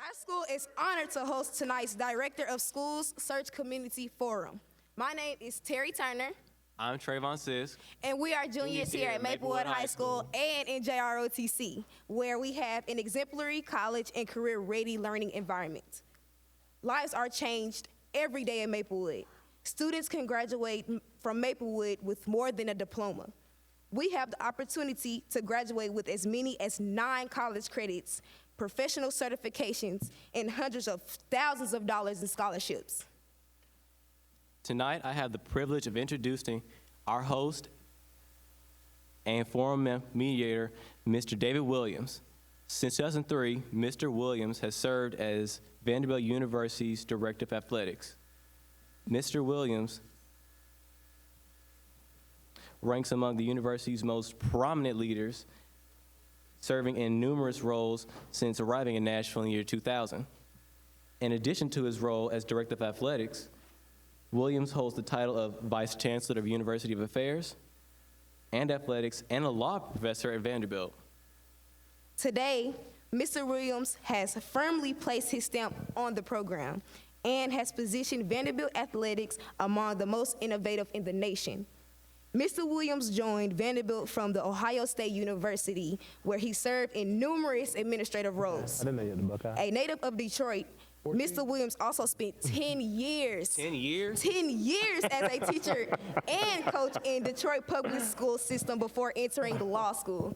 Our school is honored to host tonight's Director of Schools Search Community Forum. My name is Terry Turner. I'm Trayvon Sis. And we are juniors here at Maplewood High School and in JROTC, where we have an exemplary college and career-ready learning environment. Lives are changed every day at Maplewood. Students can graduate from Maplewood with more than a diploma. We have the opportunity to graduate with as many as 9 college credits, professional certifications, and hundreds of thousands of dollars in scholarships. Tonight, I have the privilege of introducing our host and forum mediator, Mr. David Williams. Since 2003, Mr. Williams has served as Vanderbilt University's Director of Athletics. Mr. Williams ranks among the university's most prominent leaders, serving in numerous roles since arriving in Nashville in the year 2000. In addition to his role as Director of Athletics, Williams holds the title of Vice Chancellor of University of Affairs and Athletics and a law professor at Vanderbilt. Today, Mr. Williams has firmly placed his stamp on the program and has positioned Vanderbilt athletics among the most innovative in the nation. Mr. Williams joined Vanderbilt from the Ohio State University, where he served in numerous administrative roles. I didn't know you had the Buckeye. A native of Detroit, 14? Mr. Williams also spent 10 years. 10 years? 10 years as a teacher and coach in Detroit public school system before entering law school.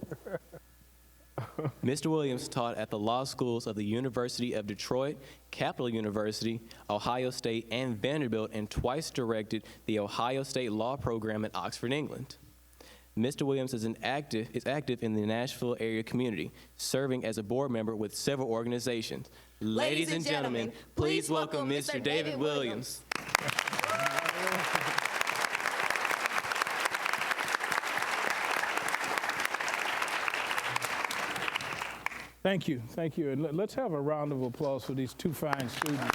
Mr. Williams taught at the law schools of the University of Detroit, Capital University, Ohio State, and Vanderbilt, and twice directed the Ohio State Law Program at Oxford, England. Mr. Williams is active in the Nashville area community, serving as a board member with several organizations. Ladies and gentlemen, please welcome Mr. David Williams. Thank you, thank you. And let's have a round of applause for these 2 fine students.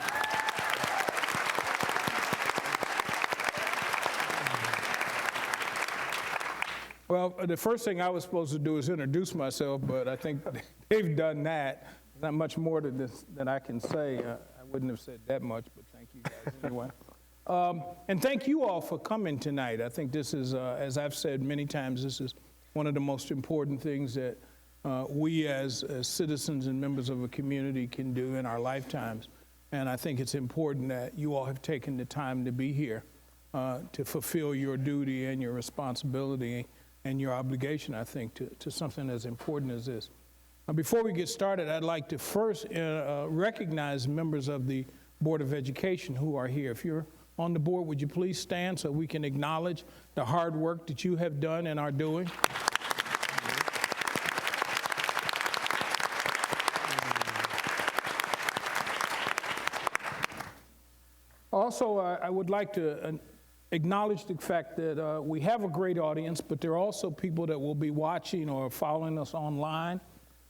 Well, the first thing I was supposed to do is introduce myself, but I think they've done that. Not much more to this than I can say. I wouldn't have said that much, but thank you guys anyway. And thank you all for coming tonight. I think this is, as I've said many times, this is one of the most important things that we as citizens and members of a community can do in our lifetimes. And I think it's important that you all have taken the time to be here to fulfill your duty and your responsibility and your obligation, I think, to something as important as this. Before we get started, I'd like to first recognize members of the Board of Education who are here. If you're on the board, would you please stand so we can acknowledge the hard work that you have done and are doing? Also, I would like to acknowledge the fact that we have a great audience, but there are also people that will be watching or following us online,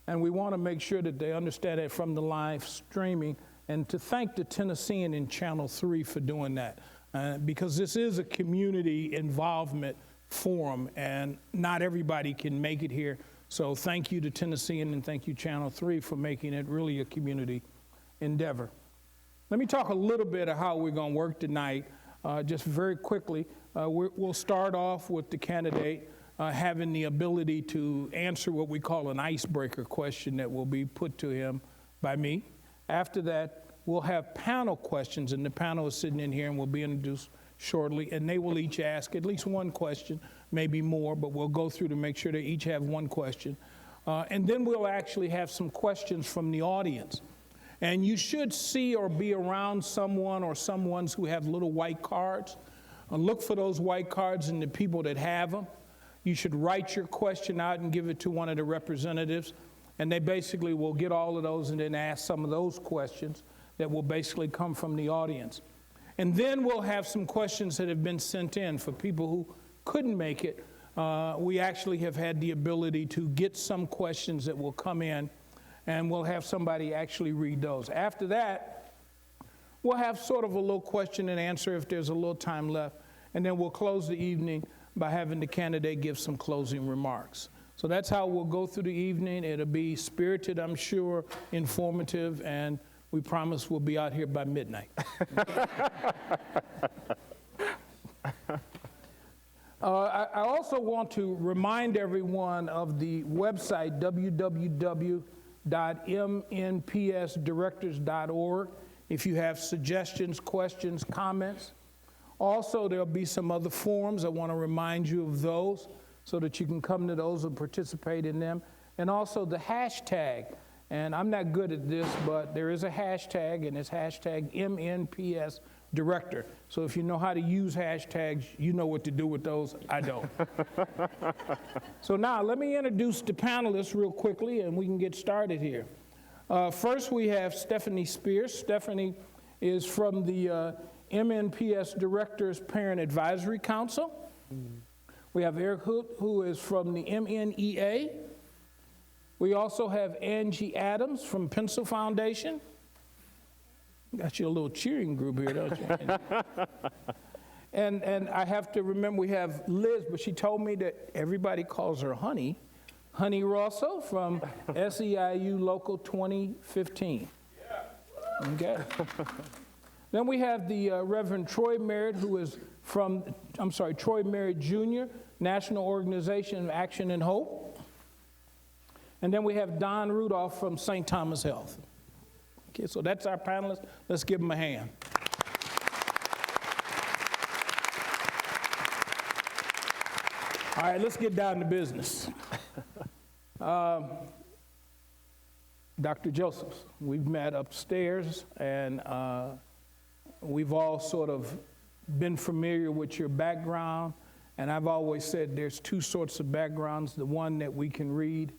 and we want to make sure that they understand it from the live streaming, and to thank the Tennessean in Channel 3 for doing that, because this is a community involvement forum, and not everybody can make it here. So thank you to Tennessean and thank you Channel 3 for making it really a community endeavor. Let me talk a little bit of how we're going to work tonight, just very quickly. We'll start off with the candidate having the ability to answer what we call an icebreaker question that will be put to him by me. After that, we'll have panel questions, and the panel is sitting in here and will be introduced shortly, and they will each ask at least one question, maybe more, but we'll go through to make sure they each have one question. And then we'll actually have some questions from the audience. And you should see or be around someone or someones who have little white cards. Look for those white cards and the people that have them. You should write your question out and give it to one of the representatives. And they basically will get all of those and then ask some of those questions that will basically come from the audience. And then we'll have some questions that have been sent in for people who couldn't make it. We actually have had the ability to get some questions that will come in, and we'll have somebody actually read those. After that, we'll have sort of a little question and answer if there's a little time left, and then we'll close the evening by having the candidate give some closing remarks. So that's how we'll go through the evening. It'll be spirited, I'm sure, informative, and We promise we'll be out here by midnight. I also want to remind everyone of the website, www.mnpsdirectors.org, if you have suggestions, questions, comments. Also, there'll be some other forums. I want to remind you of those so that you can come to those and participate in them. And also the hashtag. And I'm not good at this, but there is a hashtag, and it's hashtag MNPS Director. So if you know how to use hashtags, you know what to do with those. I don't. So now let me introduce the panelists real quickly, and we can get started here. First, we have Stephanie Spears. Stephanie is from the MNPS Directors Parent Advisory Council. We have Eric Hood, who is from the MNEA. We also have Angie Adams from Pencil Foundation. Got you a little cheering group here, don't you? And I have to remember we have Liz, but she told me that everybody calls her Honey. Honey Rosso from SEIU Local 2015. Okay. Then we have the Reverend Troy Merritt, who is from, Troy Merritt Jr., National Organization of Action and Hope. And then we have Don Rudolph from St. Thomas Health. Okay, so that's our panelists. Let's give them a hand. All right, let's get down to business. Dr. Josephs, we've met upstairs, and we've all sort of been familiar with your background, and I've always said there's two sorts of backgrounds, the one that we can read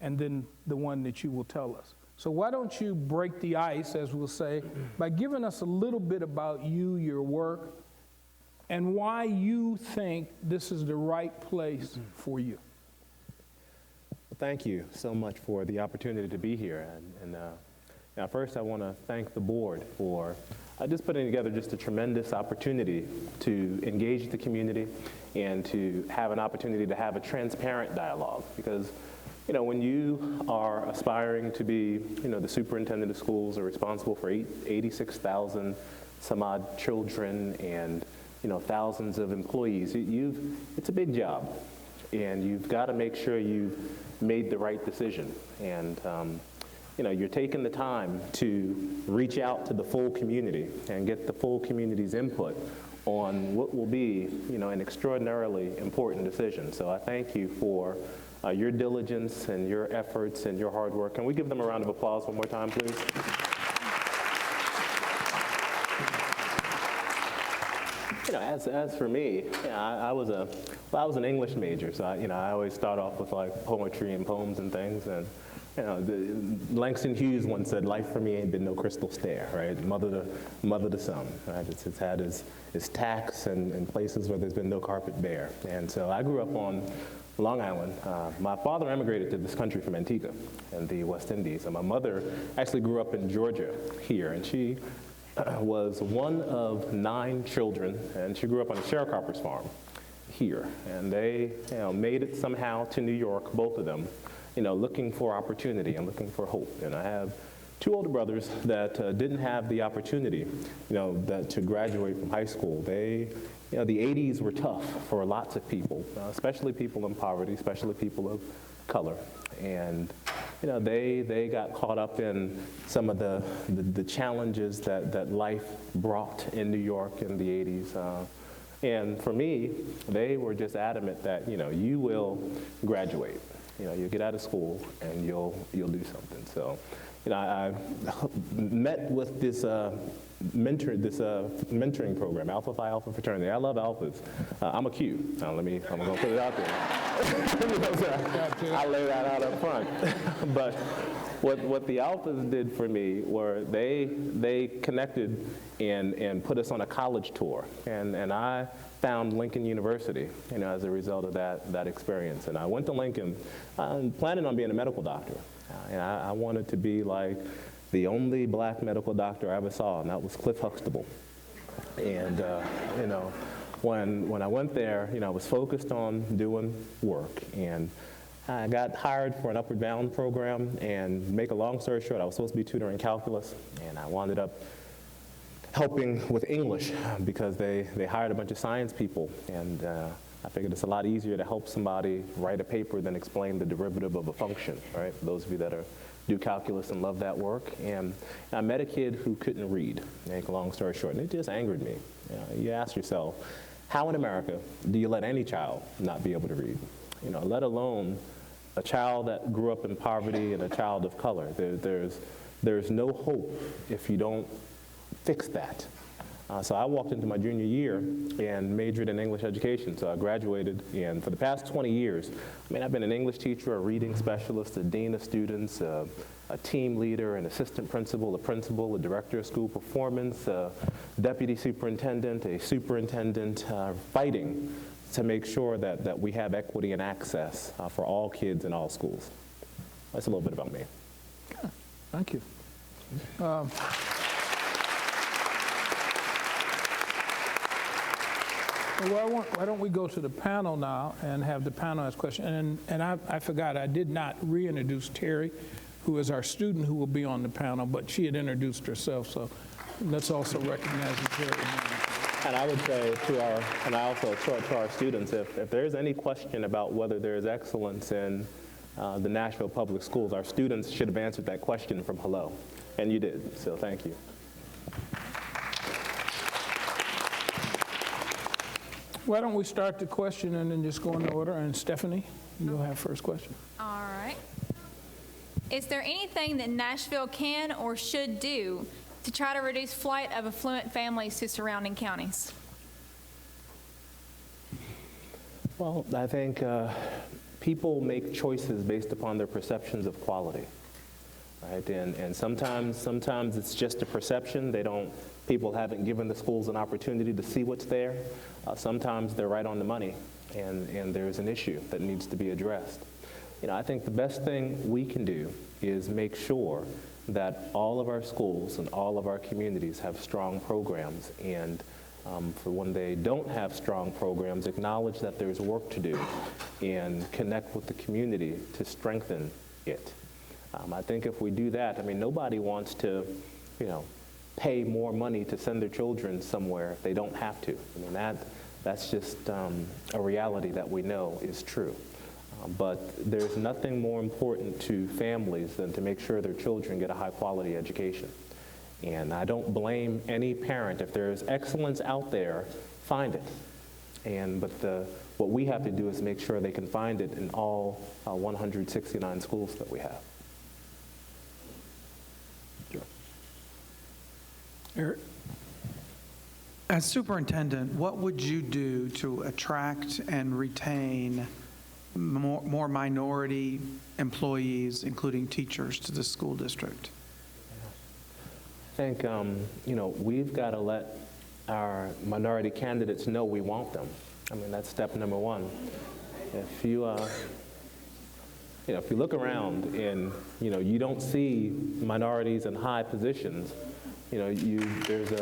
and then the one that you will tell us. So why don't you break the ice, as we'll say, by giving us a little bit about you, your work, and why you think this is the right place for you. Thank you so much for the opportunity to be here. Now first I want to thank the board for just putting together just a tremendous opportunity to engage the community and to have an opportunity to have a transparent dialogue. Because when you are aspiring to be, the superintendent of schools or responsible for 86,000 some odd children and, thousands of employees, it's a big job. And you've got to make sure you've made the right decision. And, you're taking the time to reach out to the full community and get the full community's input on what will be, an extraordinarily important decision. So I thank you for your diligence and your efforts and your hard work. Can we give them a round of applause one more time, please? As for me, I was an English major, so I always start off with like poetry and poems and things. And Langston Hughes once said, "Life for me ain't been no crystal stair, right? Mother to son, right? It's had its tacks and places where there's been no carpet bare." And so I grew up on Long Island. My father emigrated to this country from Antigua in the West Indies, and my mother actually grew up in Georgia here, and she was one of 9 children, and she grew up on a sharecropper's farm here. And they made it somehow to New York, both of them, looking for opportunity and looking for hope. And I have 2 older brothers that didn't have the opportunity, to graduate from high school. The 80s were tough for lots of people, especially people in poverty, especially people of color. And they got caught up in some of the challenges that life brought in New York in the 80s. And for me, they were just adamant that, you will graduate. You'll get out of school and you'll do something. So, I met with this mentoring program, Alpha Phi Alpha Fraternity. I love alphas. I'm a Q. I'm going to put it out there. I lay that out up front. But what the alphas did for me were they connected and put us on a college tour. And I found Lincoln University, as a result of that experience. And I went to Lincoln planning on being a medical doctor. And I wanted to be like the only black medical doctor I ever saw, and that was Cliff Huxtable. And, when I went there, I was focused on doing work. And I got hired for an Upward Bound program, and make a long story short, I was supposed to be tutoring calculus, and I wound up helping with English because they hired a bunch of science people, and I figured it's a lot easier to help somebody write a paper than explain the derivative of a function, right? For those of you that do calculus and love that work. And I met a kid who couldn't read, make a long story short, and it just angered me. You ask yourself, how in America do you let any child not be able to read? Let alone a child that grew up in poverty and a child of color. There's no hope if you don't fix that. So I walked into my junior year and majored in English education. So I graduated, and for the past 20 years, I've been an English teacher, a reading specialist, a dean of students, a team leader, an assistant principal, a director of school performance, a deputy superintendent, a superintendent, fighting to make sure that we have equity and access for all kids in all schools. That's a little bit about me. Thank you. Well, why don't we go to the panel now and have the panel ask questions? And I forgot, I did not reintroduce Terry, who is our student who will be on the panel, but she had introduced herself, so let's also recognize Terry. And I would say to our students, if there's any question about whether there's excellence in the Nashville Public Schools, our students should have answered that question from hello, and you did, so thank you. Why don't we start the question and then just go in order? And Stephanie, you'll have first question. All right. Is there anything that Nashville can or should do to try to reduce flight of affluent families to surrounding counties? Well, I think people make choices based upon their perceptions of quality, right? And sometimes it's just a perception. People haven't given the schools an opportunity to see what's there. Sometimes they're right on the money, and there's an issue that needs to be addressed. I think the best thing we can do is make sure that all of our schools and all of our communities have strong programs, and for when they don't have strong programs, acknowledge that there's work to do and connect with the community to strengthen it. I think if we do that, nobody wants to, pay more money to send their children somewhere if they don't have to. That's just a reality that we know is true. But there's nothing more important to families than to make sure their children get a high-quality education. And I don't blame any parent. If there's excellence out there, find it. But what we have to do is make sure they can find it in all 169 schools that we have. Eric? As superintendent, what would you do to attract and retain more minority employees, including teachers, to the school district? I think, we've got to let our minority candidates know we want them. That's step number one. If you look around and, you don't see minorities in high positions, there's a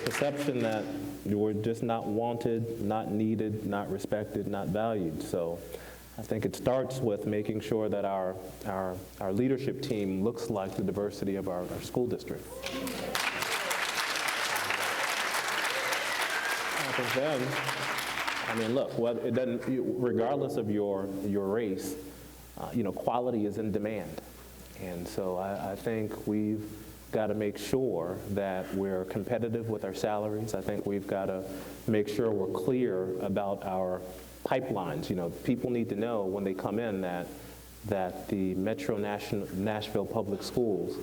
perception that we're just not wanted, not needed, not respected, not valued. So I think it starts with making sure that our leadership team looks like the diversity of our school district. I think then, look, it doesn't, regardless of your race, quality is in demand. And so I think we've got to make sure that we're competitive with our salaries. I think we've got to make sure we're clear about our pipelines. People need to know when they come in that the Metro Nashville Public Schools,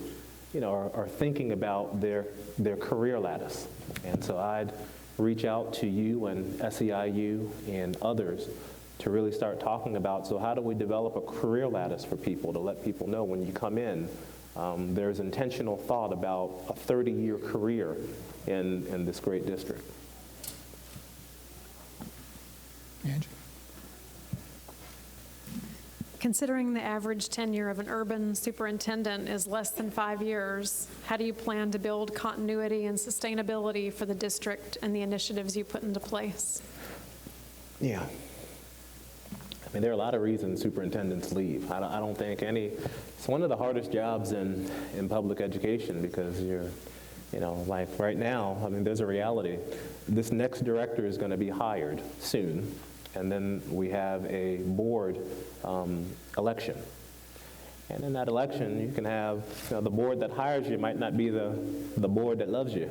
are thinking about their career lattice. And so I'd reach out to you and SEIU and others to really start talking about, so how do we develop a career lattice for people to let people know when you come in, there's intentional thought about a 30-year career in this great district. Angie? Considering the average tenure of an urban superintendent is less than 5 years, how do you plan to build continuity and sustainability for the district and the initiatives you put into place? Yeah. I mean, there are a lot of reasons superintendents leave. I don't think it's one of the hardest jobs in public education because you're, like right now, I mean, there's a reality. This next director is going to be hired soon, and then we have a board election. And in that election, you can have, the board that hires you might not be the board that loves you.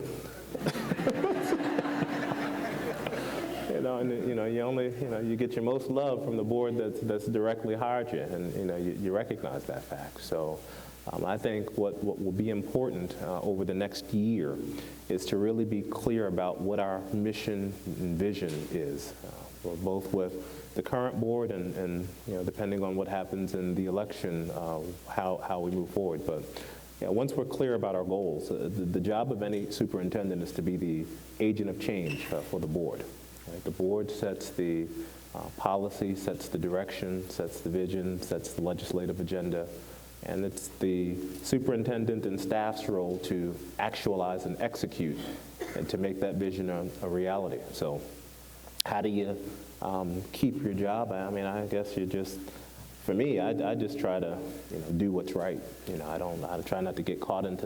You get your most love from the board that's directly hired you, and you recognize that fact. So I think what will be important over the next year is to really be clear about what our mission and vision is, both with the current board and depending on what happens in the election, how we move forward. But once we're clear about our goals, the job of any superintendent is to be the agent of change for the board. Right? The board sets the policy, sets the direction, sets the vision, sets the legislative agenda, and it's the superintendent and staff's role to actualize and execute and to make that vision a reality. So how do you keep your job? I mean, I guess for me, I just try to do what's right. I try not to get caught in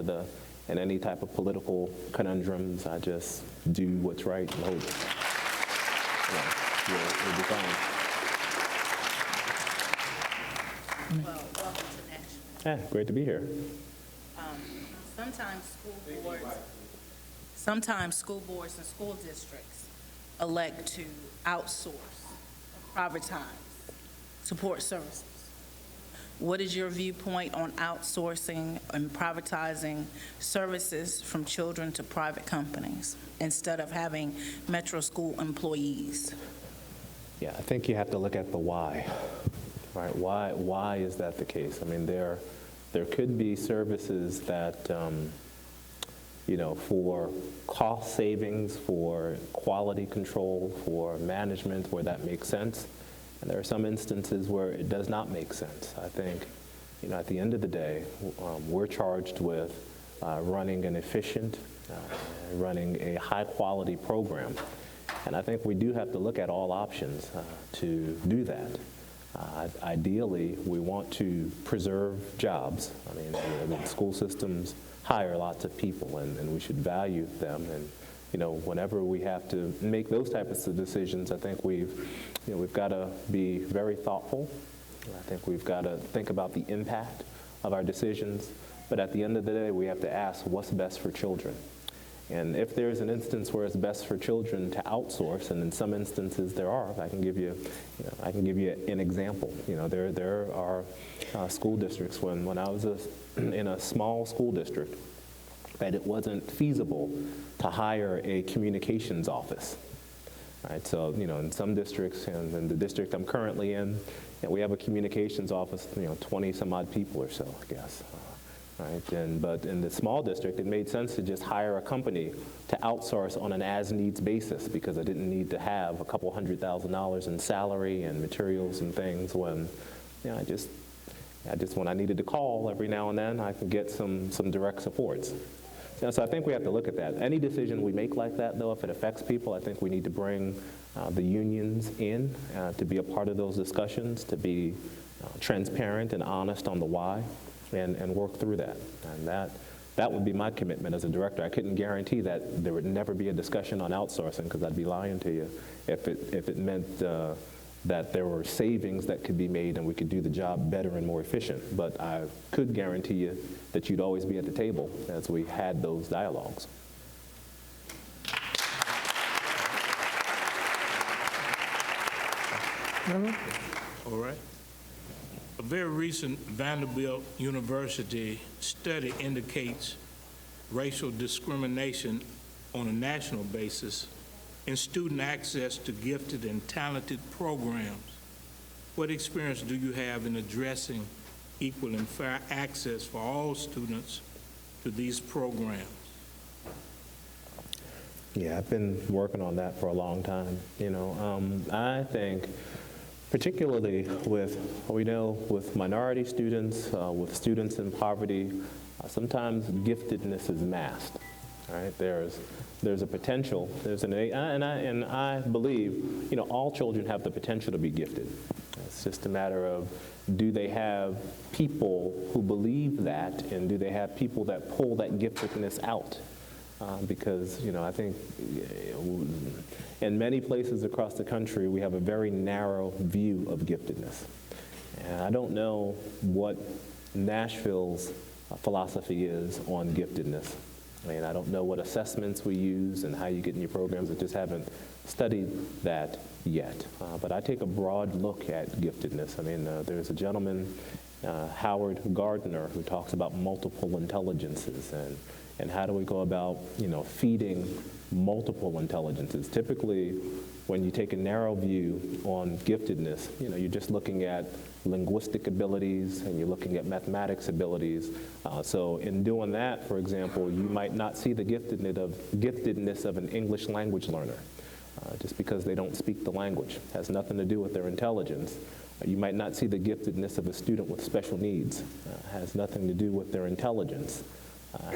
any type of political conundrums. I just do what's right and hope you'll be fine. Well, welcome to Nashville. Yeah, great to be here. Sometimes school boards and school districts elect to outsource, privatize support services. What is your viewpoint on outsourcing and privatizing services from children to private companies instead of having metro school employees? Yeah, I think you have to look at the why, right? Why is that the case? I mean, there could be services that, for cost savings, for quality control, for management, where that makes sense. And there are some instances where it does not make sense. I think, at the end of the day, we're charged with running an efficient, running a high-quality program. And I think we do have to look at all options to do that. Ideally, we want to preserve jobs. I mean, school systems hire lots of people, and we should value them. And whenever we have to make those types of decisions, I think we've got to be very thoughtful. I think we've got to think about the impact of our decisions. But at the end of the day, we have to ask what's best for children. And if there's an instance where it's best for children to outsource, and in some instances there are, I can give you an example. There are school districts when I was in a small school district that it wasn't feasible to hire a communications office. Right? So in some districts, and in the district I'm currently in, we have a communications office, 20 some odd people or so, I guess. Right? But in the small district, it made sense to just hire a company to outsource on an as-needs basis because I didn't need to have a couple $100,000 in salary and materials and things when, I just when I needed to call every now and then, I could get some direct supports. So I think we have to look at that. Any decision we make like that, though, if it affects people, I think we need to bring the unions in to be a part of those discussions, to be transparent and honest on the why. And work through that. And that would be my commitment as a director. I couldn't guarantee that there would never be a discussion on outsourcing because I'd be lying to you if it meant that there were savings that could be made and we could do the job better and more efficient. But I could guarantee you that you'd always be at the table as we had those dialogues. All right. A very recent Vanderbilt University study indicates racial discrimination on a national basis in student access to gifted and talented programs. What experience do you have in addressing equal and fair access for all students to these programs? Yeah, I've been working on that for a long time. I think particularly with minority students, with students in poverty, sometimes giftedness is masked. All right, there's a potential. And I believe, all children have the potential to be gifted. It's just a matter of, do they have people who believe that, and do they have people that pull that giftedness out? Because, I think in many places across the country, we have a very narrow view of giftedness. And I don't know what Nashville's philosophy is on giftedness. I mean, I don't know what assessments we use and how you get in your programs. I just haven't studied that yet. But I take a broad look at giftedness. I mean, there's a gentleman, Howard Gardner, who talks about multiple intelligences and how do we go about, feeding multiple intelligences. Typically, when you take a narrow view on giftedness, you're just looking at linguistic abilities and you're looking at mathematics abilities. So in doing that, for example, you might not see the giftedness of an English language learner just because they don't speak the language. It has nothing to do with their intelligence. You might not see the giftedness of a student with special needs. Has nothing to do with their intelligence.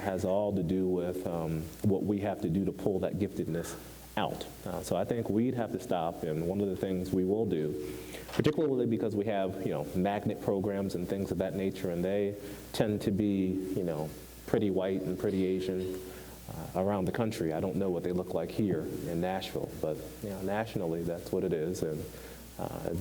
Has all to do with what we have to do to pull that giftedness out. So I think we'd have to stop, and one of the things we will do, particularly because we have, magnet programs and things of that nature, and they tend to be, pretty white and pretty Asian around the country. I don't know what they look like here in Nashville, but nationally that's what it is. And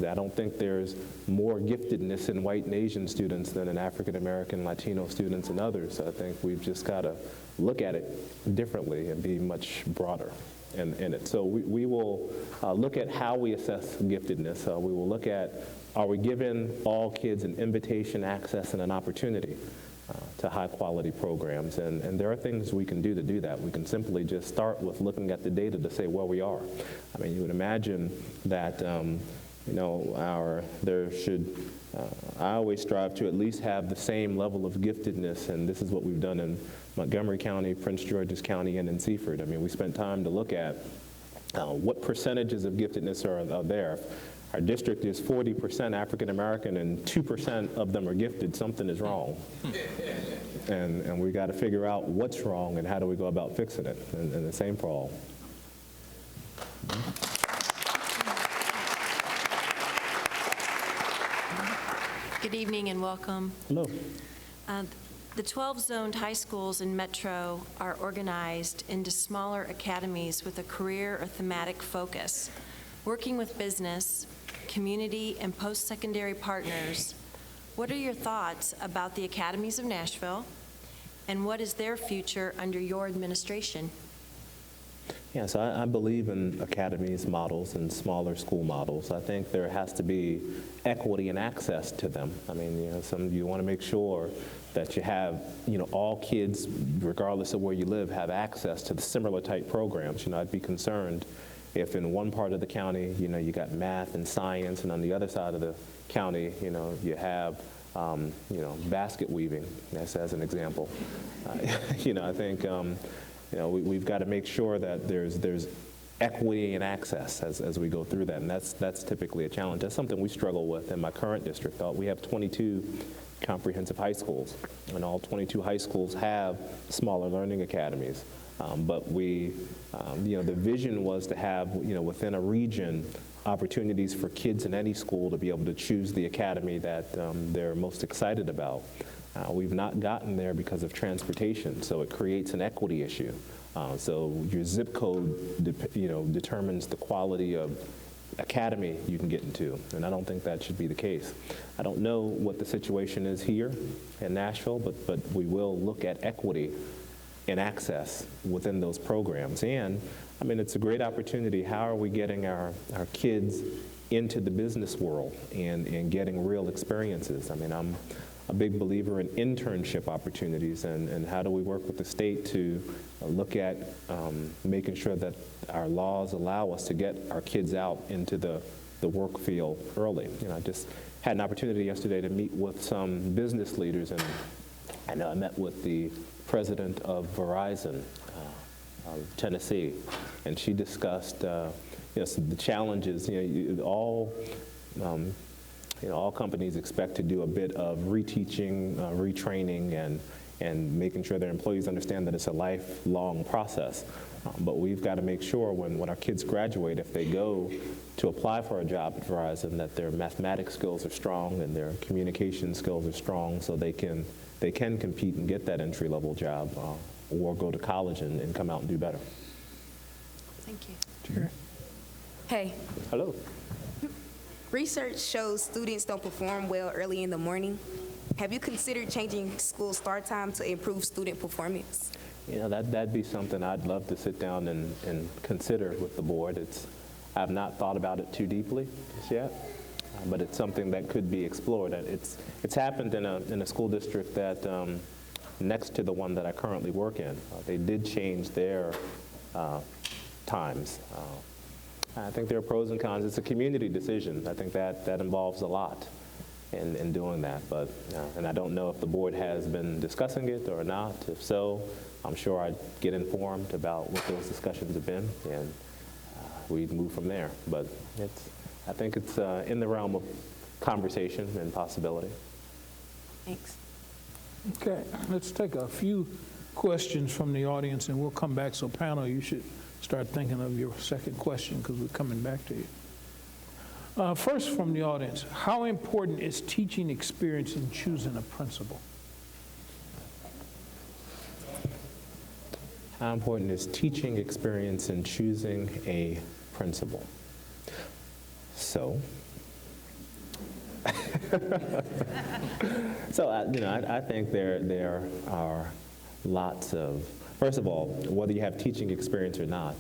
I don't think there's more giftedness in white and Asian students than in African American, Latino students, and others. So I think we've just got to look at it differently and be much broader in it. So we will look at how we assess giftedness. We will look at, are we giving all kids an invitation, access, and an opportunity to high-quality programs? And there are things we can do to do that. We can simply just start with looking at the data to say where we are. I mean, you would imagine that I always strive to at least have the same level of giftedness, and this is what we've done in Montgomery County, Prince George's County, and in Seaford. I mean, we spent time to look at what percentages of giftedness are there. Our district is 40% African American and 2% of them are gifted. Something is wrong. And we got to figure out what's wrong and how do we go about fixing it. And the same for all. Good evening and welcome. Hello. The 12 zoned high schools in Metro are organized into smaller academies with a career or thematic focus. Working with business, community, and post-secondary partners, what are your thoughts about the academies of Nashville, and what is their future under your administration? Yeah, so I believe in academies models and smaller school models. I think there has to be equity and access to them. I mean, you want to make sure that you have, all kids, regardless of where you live, have access to the similar type programs. I'd be concerned if in one part of the county, you got math and science, and on the other side of the county, you have, basket weaving, that's as an example. I think, we've got to make sure that there's equity and access as we go through that, and that's typically a challenge. That's something we struggle with in my current district. We have 22 comprehensive high schools, and all 22 high schools have smaller learning academies. But the vision was to have, within a region, opportunities for kids in any school to be able to choose the academy that they're most excited about. We've not gotten there because of transportation, so it creates an equity issue. So your zip code, determines the quality of academy you can get into, and I don't think that should be the case. I don't know what the situation is here in Nashville, but we will look at equity and access within those programs. And I mean, it's a great opportunity. How are we getting our kids into the business world and getting real experiences? I mean, I'm a big believer in internship opportunities, and how do we work with the state to look at making sure that our laws allow us to get our kids out into the work field early. I just had an opportunity yesterday to meet with some business leaders, and I know I met with the president of Verizon of Tennessee, and she discussed the challenges. All companies expect to do a bit of reteaching, retraining, and making sure their employees understand that it's a lifelong process. But we've got to make sure when our kids graduate, if they go to apply for a job at Verizon, that their mathematics skills are strong and their communication skills are strong, so they can compete and get that entry-level job, or go to college and come out and do better. Thank you. Jerry? Hey, Hello. research shows students don't perform well early in the morning. Have you considered changing school start time to improve student performance? You know, that'd be something I'd love to sit down and consider with the board. I've not thought about it too deeply just yet, but it's something that could be explored. It's happened in a school district that next to the one that I currently work in. They did change their times. I think there are pros and cons. It's a community decision. I think that involves a lot in doing that. But and I don't know if the board has been discussing it or not. If so, I'm sure I'd get informed about what those discussions have been, and we'd move from there. But I think it's in the realm of conversation and possibility. Thanks. Okay, let's take a few questions from the audience, and we'll come back. So panel, you should start thinking of your second question, because we're coming back to you. First from the audience, how important is teaching experience in choosing a principal? How important is teaching experience in choosing a principal? So, I think there are lots of, first of all, whether you have teaching experience or not,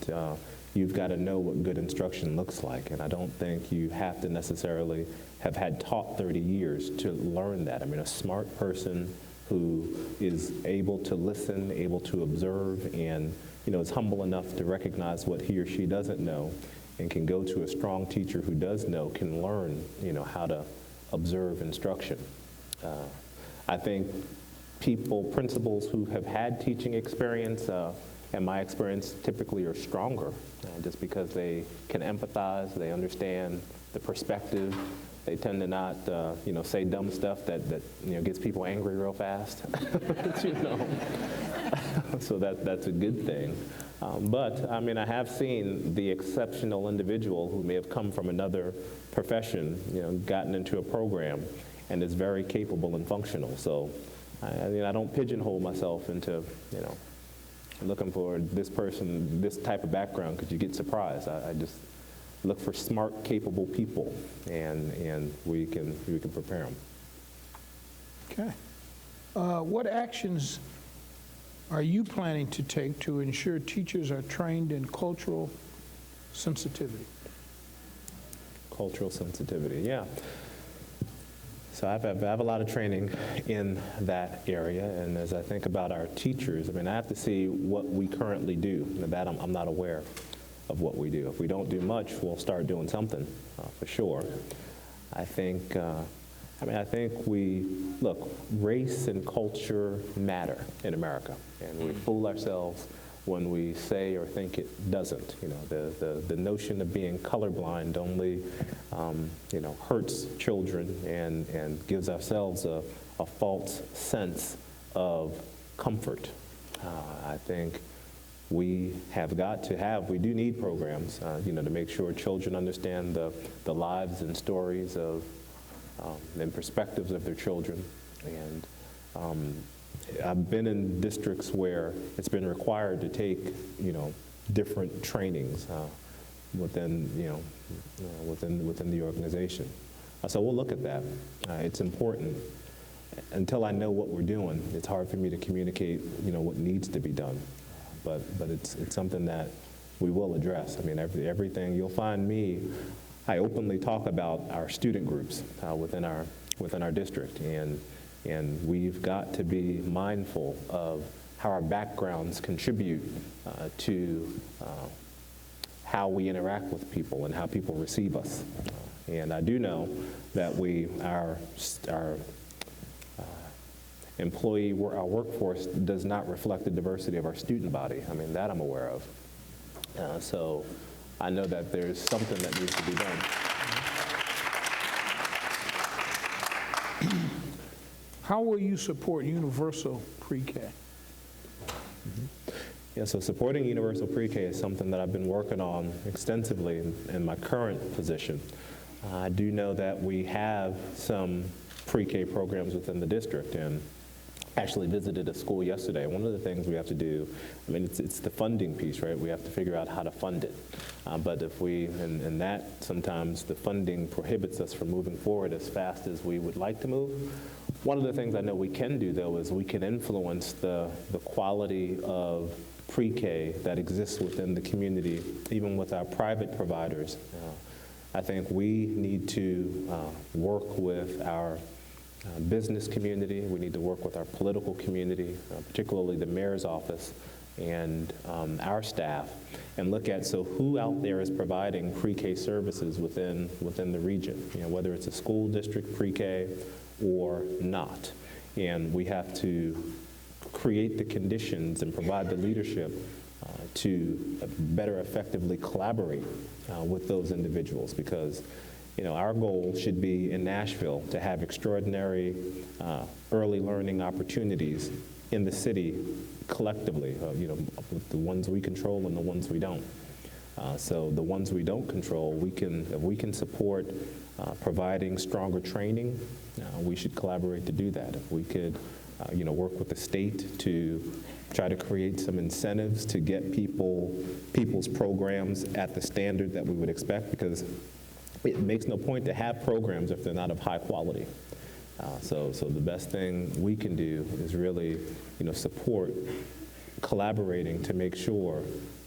you've got to know what good instruction looks like. And I don't think you have to necessarily have had taught 30 years to learn that. I mean, a smart person who is able to listen, able to observe, and is humble enough to recognize what he or she doesn't know, and can go to a strong teacher who does know, can learn how to observe instruction. I think principals who have had teaching experience, in my experience, typically are stronger, just because they can empathize, they understand the perspective. They tend to not, say dumb stuff that gets people angry real fast. So that's a good thing. But I mean, I have seen the exceptional individual who may have come from another profession, gotten into a program, and is very capable and functional. So I don't pigeonhole myself into, looking for this person, this type of background, because you get surprised. I just look for smart, capable people, and we can prepare them. Okay. What actions are you planning to take to ensure teachers are trained in cultural sensitivity? Cultural sensitivity, yeah. So I have a lot of training in that area, and as I think about our teachers, I mean, I have to see what we currently do. That I'm not aware of what we do. If we don't do much, we'll start doing something, for sure. I think race and culture matter in America, and we fool ourselves when we say or think it doesn't. The notion of being colorblind only, hurts children and gives ourselves a false sense of comfort. I think we do need programs, to make sure children understand the lives and stories of and perspectives of their children. And I've been in districts where it's been required to take, different trainings within the organization. So we'll look at that. It's important. Until I know what we're doing, it's hard for me to communicate, what needs to be done. But it's something that we will address. I mean, everything you'll find me, I openly talk about our student groups within our district, and we've got to be mindful of how our backgrounds contribute to how we interact with people and how people receive us. And I do know that our our workforce does not reflect the diversity of our student body. I mean, that I'm aware of. So I know that there's something that needs to be done. How will you support universal pre-K? Yeah, so supporting universal pre-K is something that I've been working on extensively in my current position. I do know that we have some pre-K programs within the district, and actually visited a school yesterday. One of the things we have to do, I mean, it's the funding piece, right? We have to figure out how to fund it. But if we, and that sometimes the funding prohibits us from moving forward as fast as we would like to move. One of the things I know we can do, though, is we can influence the quality of pre-K that exists within the community, even with our private providers. I think we need to work with our business community. We need to work with our political community, particularly the mayor's office and our staff, and look at, so who out there is providing pre-K services within the region, whether it's a school district pre-K or not. And we have to create the conditions and provide the leadership to better effectively collaborate with those individuals, because our goal should be in Nashville to have extraordinary early learning opportunities in the city collectively, with the ones we control and the ones we don't. So the ones we don't control, if we can support providing stronger training, we should collaborate to do that. If we could work with the state to try to create some incentives to get people's programs at the standard that we would expect, because it makes no point to have programs if they're not of high quality. So the best thing we can do is really, support collaborating to make sure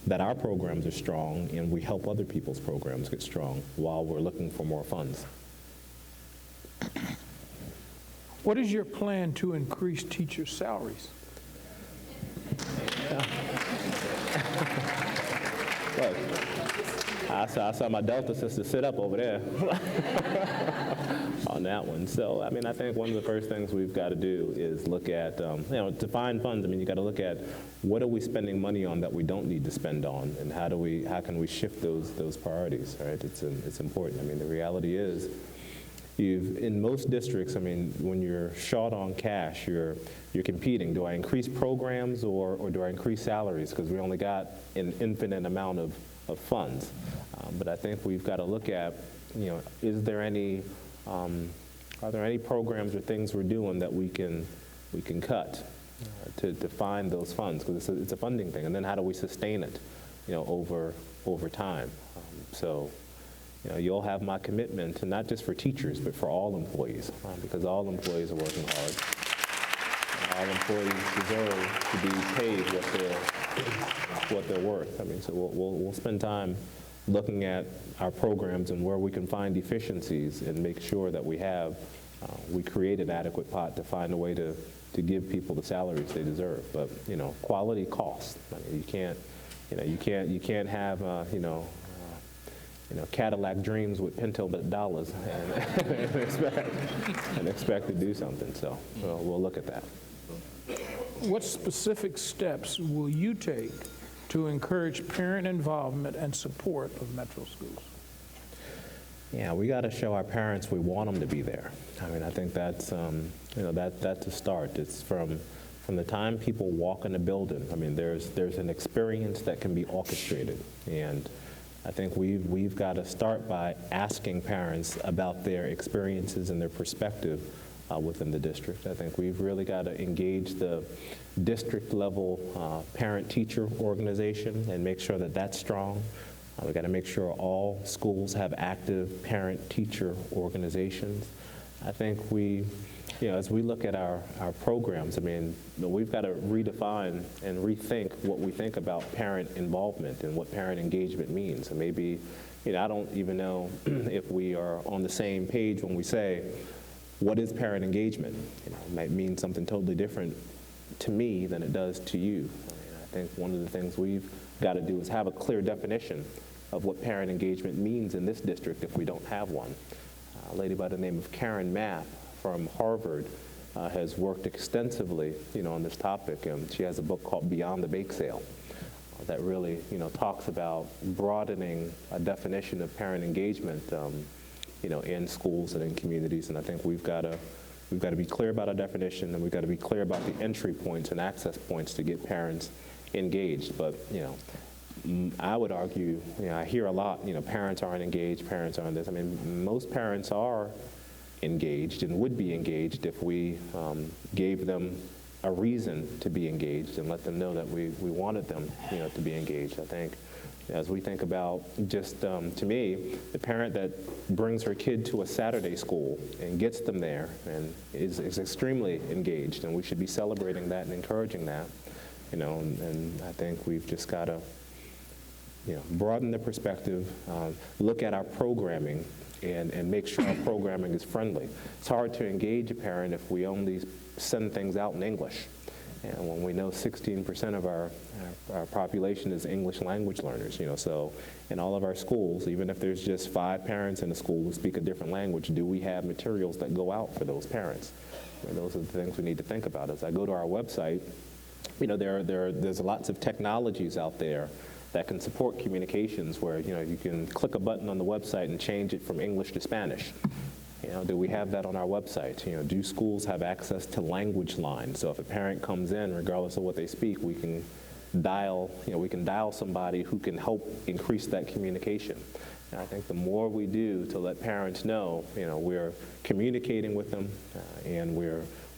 that our programs are strong and we help other people's programs get strong while we're looking for more funds. What is your plan to increase teacher salaries? Look, I saw my Delta sister sit up over there on that one. So, I think one of the first things we've got to do is look at, to find funds. You got to look at what are we spending money on that we don't need to spend on, and how can we shift those priorities, right? It's important. The reality is, in most districts, when you're short on cash, you're competing. Do I increase programs or do I increase salaries? Because we only got an infinite amount of funds. But I think we've got to look at, are there any programs or things we're doing that we can cut to find those funds? Because it's a funding thing. And then how do we sustain it, over time? You'll have my commitment, and not just for teachers, but for all employees, because all employees are working hard. All employees deserve to be paid what they're worth. So we'll spend time looking at our programs and where we can find efficiencies and make sure that we create an adequate pot to find a way to give people the salaries they deserve. But quality costs. You can't have Cadillac dreams with Pinto dollars and expect to do something. So we'll look at that. What specific steps will you take to encourage parent involvement and support of Metro schools? Yeah, we got to show our parents we want them to be there. I think that's that's a start. It's from the time people walk in the building. There's an experience that can be orchestrated, and I think we've got to start by asking parents about their experiences and their perspective within the district. I think we've really got to engage the district level parent-teacher organization and make sure that that's strong. We've got to make sure all schools have active parent-teacher organizations. I think as we look at our programs, we've got to redefine and rethink what we think about parent involvement and what parent engagement means. And maybe, I don't even know if we are on the same page when we say, what is parent engagement? It might mean something totally different to me than it does to you. I think one of the things we've got to do is have a clear definition of what parent engagement means in this district if we don't have one. A lady by the name of Karen Mapp from Harvard has worked extensively, on this topic, and she has a book called Beyond the Bake Sale that really, talks about broadening a definition of parent engagement, in schools and in communities. And I think we've got to we've got to be clear about our definition, and we've got to be clear about the entry points and access points to get parents engaged. But, I would argue, I hear a lot, parents aren't engaged, parents aren't this. I mean, most parents are engaged and would be engaged if we gave them a reason to be engaged and let them know that we wanted them, to be engaged. I think as we think about just, to me, the parent that brings her kid to a Saturday school and gets them there and is extremely engaged, and we should be celebrating that and encouraging that, and I think we've just got to, broaden the perspective, look at our programming, and make sure our programming is friendly. It's hard to engage a parent if we only send things out in English. And when we know 16% of our population is English language learners, so in all of our schools, even if there's just 5 parents in a school who speak a different language, do we have materials that go out for those parents? Those are the things we need to think about. As I go to our website, there's lots of technologies out there that can support communications where, you can click a button on the website and change it from English to Spanish. Do we have that on our website? Do schools have access to language lines? So if a parent comes in, regardless of what they speak, we can dial somebody who can help increase that communication. And I think the more we do to let parents know, we're communicating with them and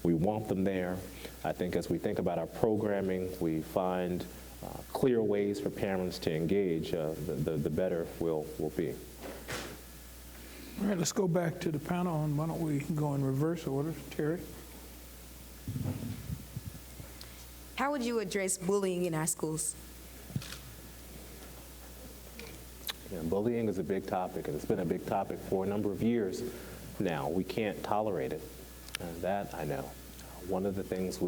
we want them there. I think as we think about our programming, we find clear ways for parents to engage, the better we'll be. All right, let's go back to the panel, and why don't we go in reverse order? Terry? How would you address bullying in our schools? Bullying is a big topic, and it's been a big topic for a number of years now. We can't tolerate it. That I know. One of the things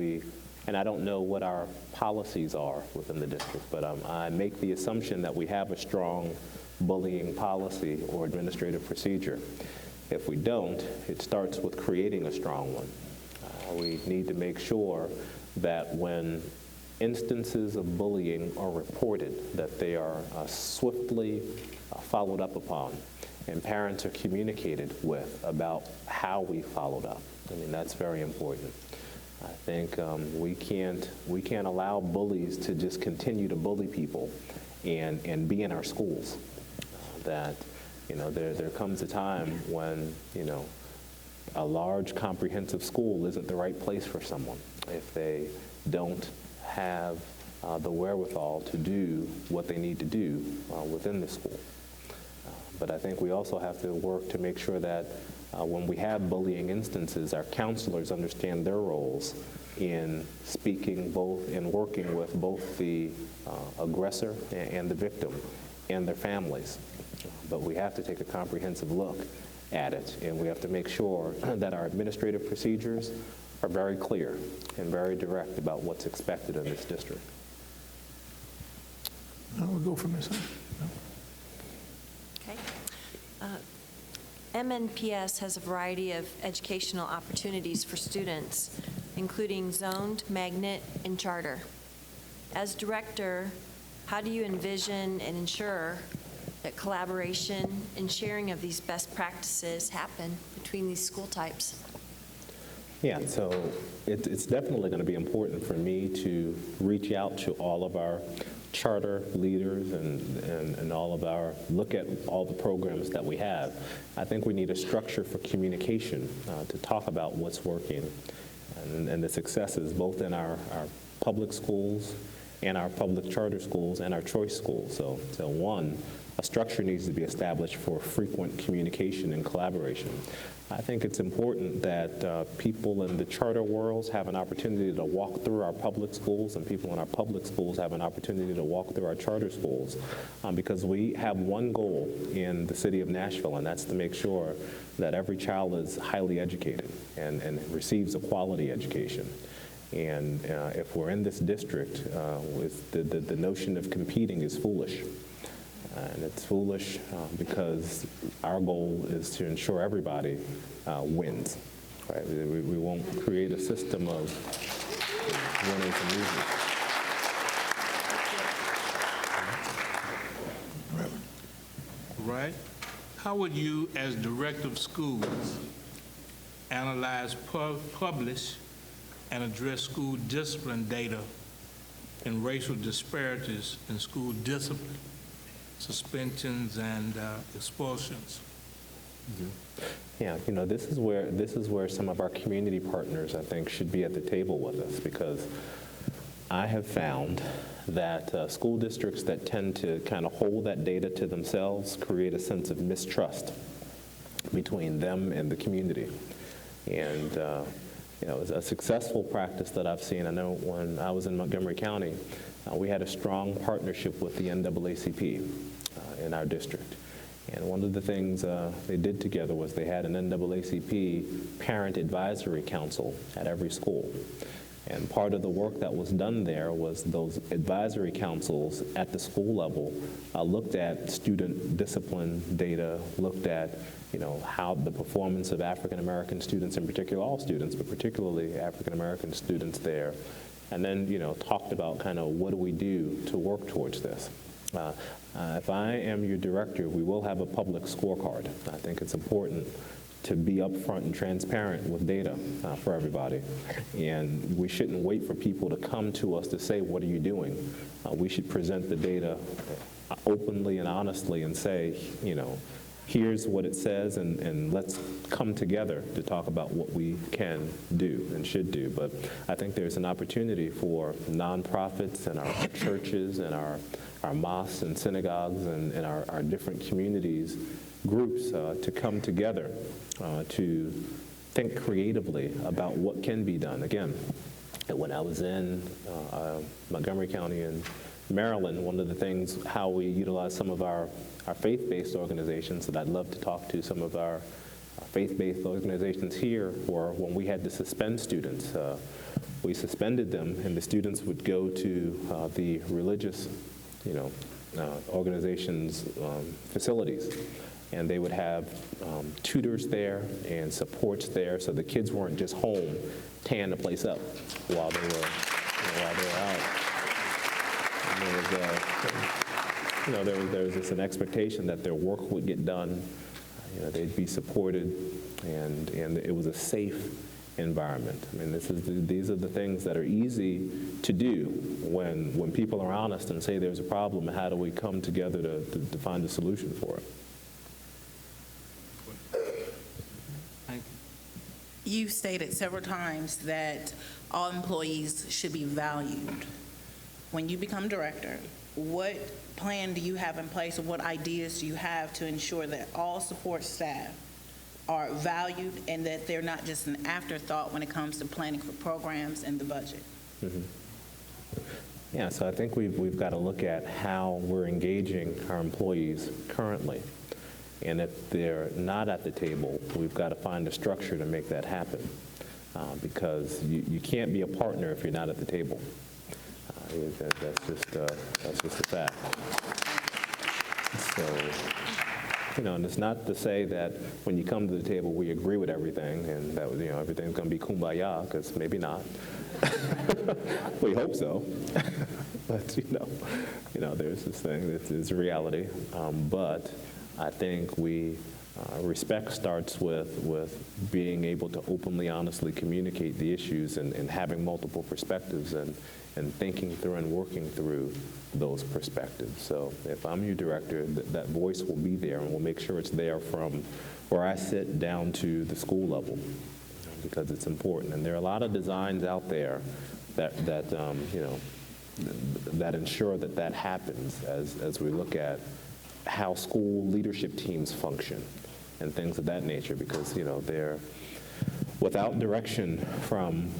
and I don't know what our policies are within the district, but I make the assumption that we have a strong bullying policy or administrative procedure. If we don't, it starts with creating a strong one. We need to make sure that when instances of bullying are reported, that they are swiftly followed up upon, and parents are communicated with about how we followed up. I mean, that's very important. I think we can't allow bullies to just continue to bully people and be in our schools. There comes a time when a large comprehensive school isn't the right place for someone if they don't have the wherewithal to do what they need to do within the school. But I think we also have to work to make sure that when we have bullying instances, our counselors understand their roles in speaking both, in working with both the aggressor and the victim and their families. But we have to take a comprehensive look at it, and we have to make sure that our administrative procedures are very clear and very direct about what's expected in this district. We'll go from this side. Okay. MNPS has a variety of educational opportunities for students, including zoned, magnet, and charter. As director, how do you envision and ensure that collaboration and sharing of these best practices happen between these school types? Yeah, so it's definitely going to be important for me to reach out to all of our charter leaders and all of our, look at all the programs that we have. I think we need a structure for communication to talk about what's working and the successes both in our public schools and our public charter schools and our choice schools. So one, a structure needs to be established for frequent communication and collaboration. I think it's important that people in the charter worlds have an opportunity to walk through our public schools, and people in our public schools have an opportunity to walk through our charter schools, because we have one goal in the city of Nashville, and that's to make sure that every child is highly educated and receives a quality education. And if we're in this district, the notion of competing is foolish. And it's foolish because our goal is to ensure everybody wins. Right? We won't create a system of winners and losers. Right? How would you, as director of schools, analyze, publish, and address school discipline data and racial disparities in school discipline, suspensions, and expulsions. Yeah, you know, this is where some of our community partners, I think, should be at the table with us, because I have found that school districts that tend to kind of hold that data to themselves create a sense of mistrust between them and the community. And you know, a successful practice that I've seen, I know when I was in Montgomery County, we had a strong partnership with the NAACP in our district. And one of the things they did together was they had an NAACP Parent Advisory Council at every school. And part of the work that was done there was those advisory councils at the school level looked at student discipline data, looked at, you know, how the performance of African American students, in particular all students, but particularly African American students there, and then, you know, talked about kind of what do we do to work towards this. If I am your director, we will have a public scorecard. I think it's important to be upfront and transparent with data for everybody. And we shouldn't wait for people to come to us to say, what are you doing? We should present the data openly and honestly and say, you know, here's what it says, and let's come together to talk about what we can do and should do. But I think there's an opportunity for nonprofits and our churches and our mosques and synagogues and our different communities, groups to come together to think creatively about what can be done. Again, when I was in Montgomery County in Maryland, one of the things, how we utilize some of our faith-based organizations, that I'd love to talk to some of our faith-based organizations here, were when we had to suspend students. We suspended them, and the students would go to the religious, you know, organizations' facilities. And they would have tutors there and supports there, so the kids weren't just home tearing the place up while they were, out. And there was just an expectation that their work would get done. You know, they'd be supported, and it was a safe environment. I mean, these are the things that are easy to do when people are honest and say there's a problem, and how do we come together to find a solution for it. You stated several times that all employees should be valued. When you become director, what plan do you have in place, or what ideas do you have to ensure that all support staff are valued and that they're not just an afterthought when it comes to planning for programs and the budget? Mm-hmm. Yeah, so I think we've got to look at how we're engaging our employees currently. And if they're not at the table, we've got to find a structure to make that happen, because you can't be a partner if you're not at the table. That's just a fact. So, you know, and it's not to say that when you come to the table we agree with everything and that, you know, everything's going to be kumbaya, because maybe not. We hope so. But you know, there's this thing that is reality. But I think respect starts with being able to openly, honestly communicate the issues and having multiple perspectives and thinking through and working through those perspectives. So if I'm your director, that voice will be there, and we'll make sure it's there from where I sit down to the school level, because it's important. And there are a lot of designs out there that you know, that ensure that happens as we look at how school leadership teams function and things of that nature, because, you know, they're without direction from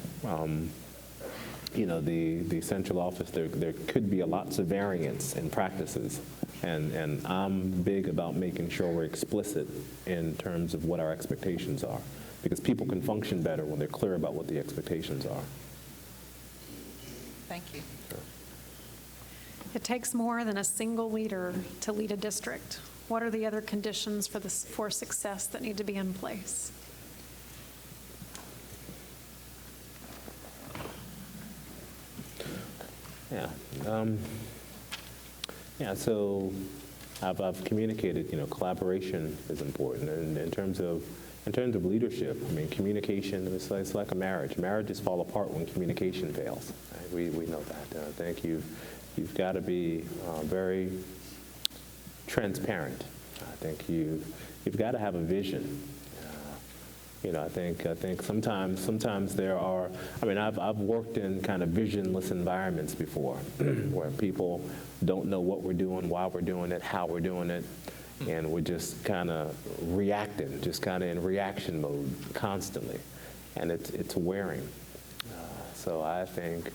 you know, the central office, there could be lots of variance in practices, and I'm big about making sure we're explicit in terms of what our expectations are, because people can function better when they're clear about what the expectations are. Thank you. It takes more than a single leader to lead a district. What are the other conditions for success that need to be in place? Yeah. So I've communicated, you know, collaboration is important, and in terms of In terms of leadership, I mean, communication, it's like a marriage. Marriages fall apart when communication fails. Right? We know that. I think you've got to be very transparent. I think you've got to have a vision. I think sometimes there are. I mean, I've worked in kind of visionless environments before, where people don't know what we're doing, why we're doing it, how we're doing it, and we're just kind of reacting, just kind of in reaction mode constantly, and it's wearing. So I think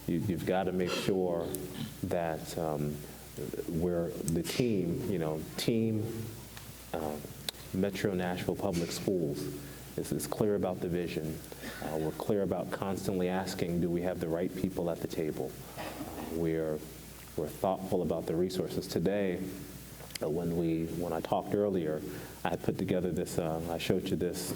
you've got to make sure that we're the team Metro Nashville Public Schools is clear about the vision. We're clear about constantly asking, do we have the right people at the table? We're thoughtful about the resources. Today, when I talked earlier, I had put together this, I showed you this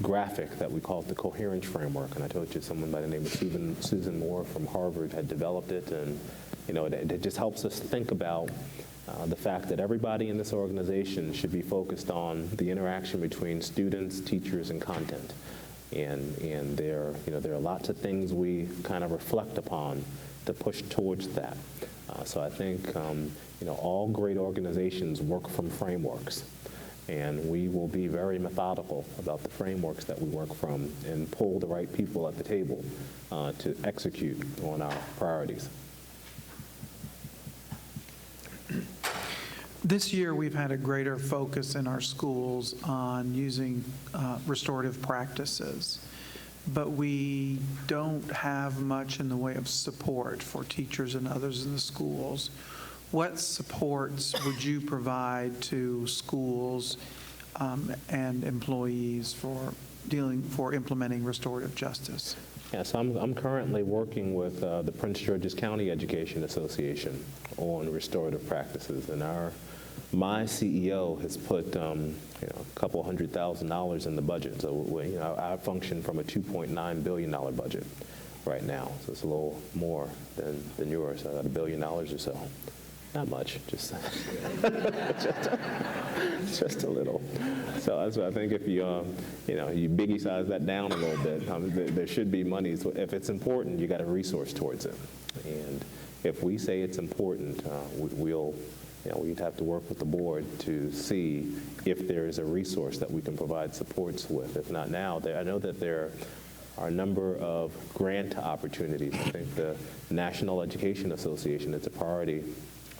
graphic that we call the coherence framework, and I told you someone by the name of Susan Moore from Harvard had developed it, and it just helps us think about the fact that everybody in this organization should be focused on the interaction between students, teachers, and content. And there are lots of things we kind of reflect upon to push towards that. So I think all great organizations work from frameworks. And we will be very methodical about the frameworks that we work from and pull the right people at the table to execute on our priorities. This year, we've had a greater focus in our schools on using restorative practices, but we don't have much in the way of support for teachers and others in the schools. What supports would you provide to schools and employees for implementing restorative justice? Yes, I'm currently working with the Prince George's County Education Association on restorative practices, and my CEO has put a couple $100,000 in the budget. So I function from a $2.9 billion budget right now, so it's a little more than yours. I got $1 billion or so. Not much, just just a little. So I think if you biggie size that down a little bit, there should be money. So if it's important, you got to resource towards it. And if we say it's important, we'd have to work with the board to see if there is a resource that we can provide supports with. If not now, I know that there are a number of grant opportunities. I think the National Education Association, it's a priority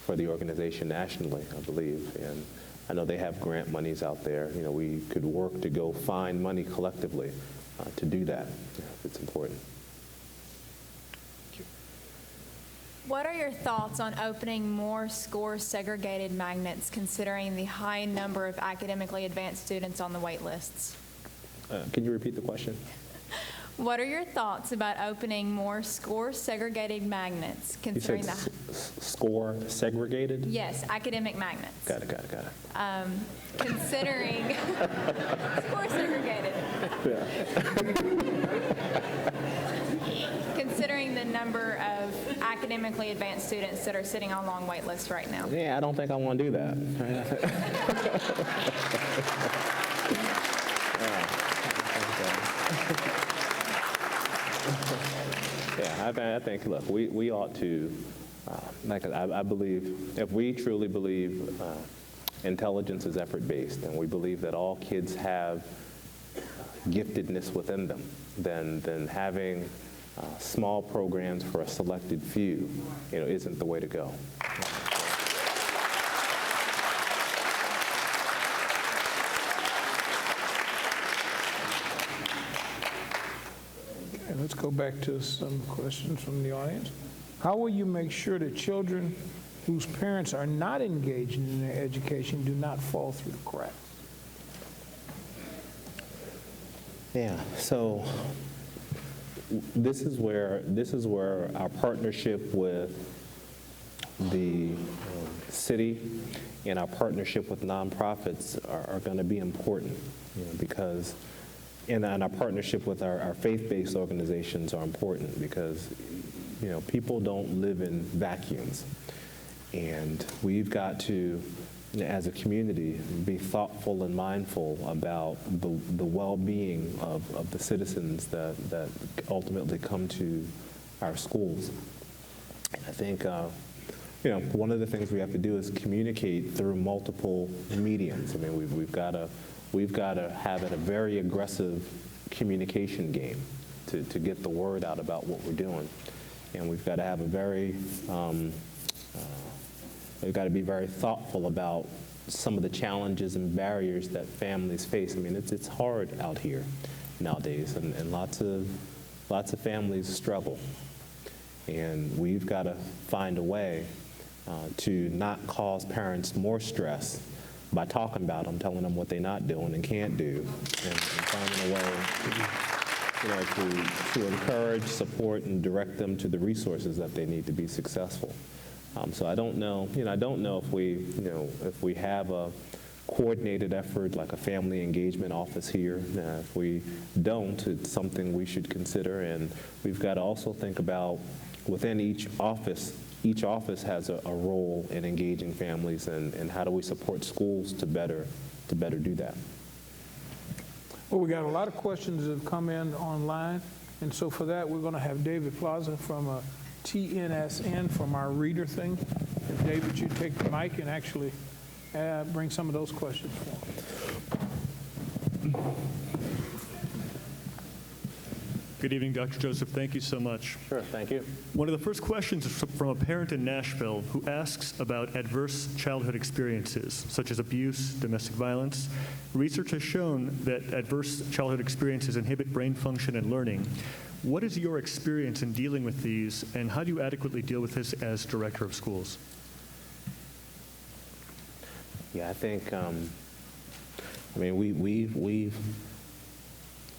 for the organization nationally, I believe. And I know they have grant monies out there. We could work to go find money collectively to do that if it's important. What are your thoughts on opening more score-segregated magnets, considering the high number of academically advanced students on the wait lists? Can you repeat the question? What are your thoughts about opening more score-segregated magnets, considering you said score segregated? Yes, academic magnets. Got it. Considering score-segregated. Considering the number of academically advanced students that are sitting on long wait lists right now. Yeah, I don't think I want to do that. Yeah, I think, look, we ought to, I believe, if we truly believe intelligence is effort-based, and we believe that all kids have giftedness within them, then having small programs for a selected few, isn't the way to go. Okay, let's go back to some questions from the audience. How will you make sure that children whose parents are not engaged in their education do not fall through the cracks? Yeah, so this is where our partnership with the city and our partnership with nonprofits are going to be important, because, and our partnership with our faith-based organizations are important because, people don't live in vacuums, and we've got to as a community, be thoughtful and mindful about the well-being of the citizens that ultimately come to our schools. I think, one of the things we have to do is communicate through multiple mediums. I mean, we've got to have a very aggressive communication game to get the word out about what we're doing, and we've got to have we've got to be very thoughtful about some of the challenges and barriers that families face. I mean, it's hard out here nowadays, and lots of families struggle. And we've got to find a way to not cause parents more stress by talking about them, telling them what they're not doing and can't do, and finding a way to encourage, support, and direct them to the resources that they need to be successful. So I don't know, if we have a coordinated effort like a family engagement office here. If we don't, it's something we should consider, and we've got to also think about within each office has a role in engaging families, and how do we support schools to better do that. Well, we got a lot of questions that have come in online, and so for that, we're going to have David Plaza from TNSN from our reader thing. If David, you take the mic and actually bring some of those questions forward. Good evening, Dr. Joseph. Thank you so much. Sure, thank you. One of the first questions is from a parent in Nashville who asks about adverse childhood experiences, such as abuse, domestic violence. Research has shown that adverse childhood experiences inhibit brain function and learning. What is your experience in dealing with these, and how do you adequately deal with this as director of schools? Yeah, I think,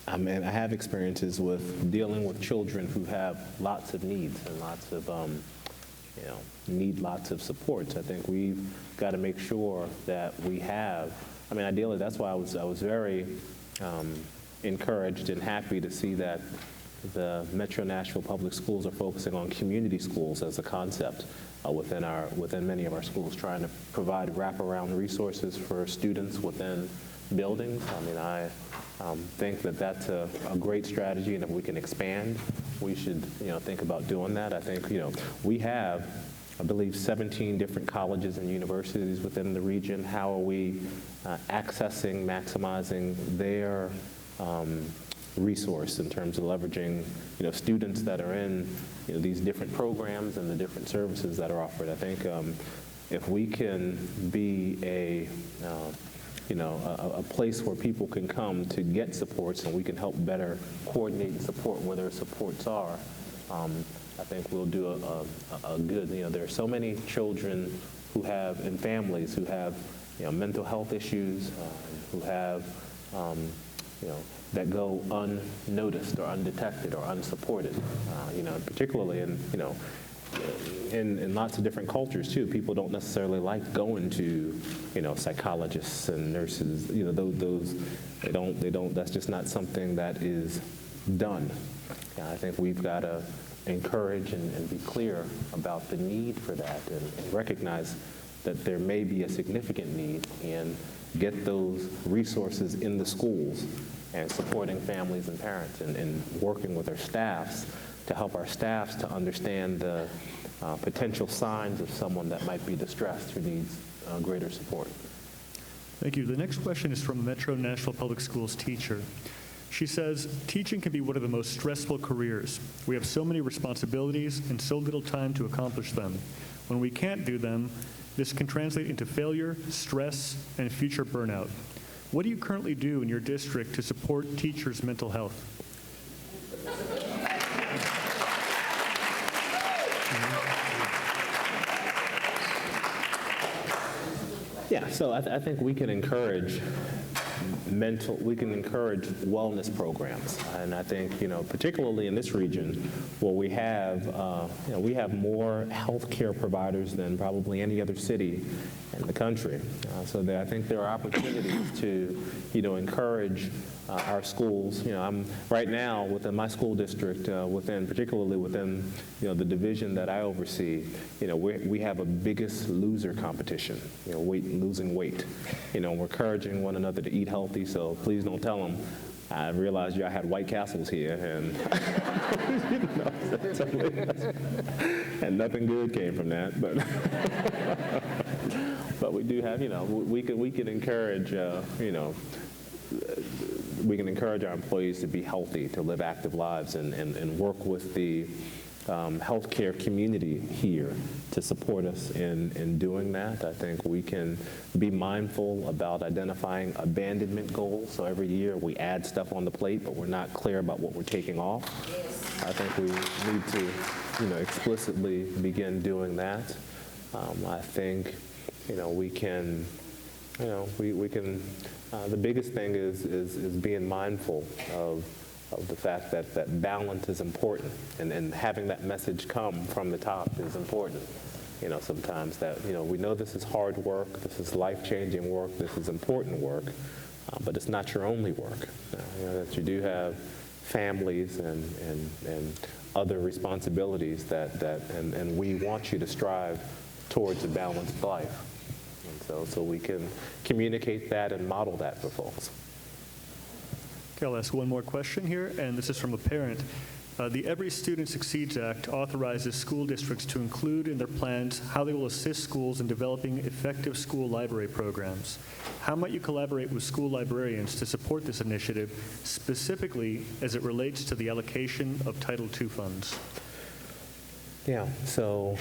I have experiences with dealing with children who have lots of needs and lots of, need lots of supports. I think we've got to make sure that we have, ideally, that's why I was very encouraged and happy to see that the Metro Nashville Public Schools are focusing on community schools as a concept within many of our schools, trying to provide wraparound resources for students within buildings. I think that that's a great strategy, and if we can expand, we should think about doing that. I think we have, I believe, 17 different colleges and universities within the region. How are we accessing, maximizing their resource in terms of leveraging students that are in these different programs and the different services that are offered? I think if we can be a place where people can come to get supports, and we can help better coordinate and support where their supports are, I think we'll do a good, there are so many children who have, and families who have, mental health issues, who have, that go unnoticed or undetected or unsupported, particularly in lots of different cultures too. People don't necessarily like going to, psychologists and nurses. They don't. That's just not something that is done. I think we've got to encourage and be clear about the need for that, and recognize that there may be a significant need, and get those resources in the schools, and supporting families and parents, and working with our staffs to help our staffs to understand the potential signs of someone that might be distressed who needs greater support. Thank you. The next question is from a Metro Nashville Public Schools teacher. She says, teaching can be one of the most stressful careers. We have so many responsibilities and so little time to accomplish them. When we can't do them, this can translate into failure, stress, and future burnout. What do you currently do in your district to support teachers' mental health? Yeah, so I think we can encourage wellness programs, and I think particularly in this region, where we have more healthcare providers than probably any other city in the country. So I think there are opportunities to encourage our schools. I'm right now within my school district, particularly within the division that I oversee. We have a biggest loser competition. Losing weight. We're encouraging one another to eat healthy. So please don't tell them. I realized y'all had White Castles here, and and nothing good came from that. But we do have, we can encourage, we can encourage our employees to be healthy, to live active lives, and work with the healthcare community here to support us in doing that. I think we can be mindful about identifying abandonment goals. So every year we add stuff on the plate, but we're not clear about what we're taking off. Yes. I think we need to, explicitly begin doing that. I think, we can, we can. The biggest thing is being mindful of the fact that balance is important, and having that message come from the top is important. Sometimes that, we know this is hard work, this is life-changing work, this is important work, but it's not your only work. That you do have families and other responsibilities and we want you to strive towards a balanced life. And so we can communicate that and model that for folks. Okay, I'll ask one more question here, and this is from a parent. The Every Student Succeeds Act authorizes school districts to include in their plans how they will assist schools in developing effective school library programs. How might you collaborate with school librarians to support this initiative, specifically as it relates to the allocation of Title II funds? Yeah, so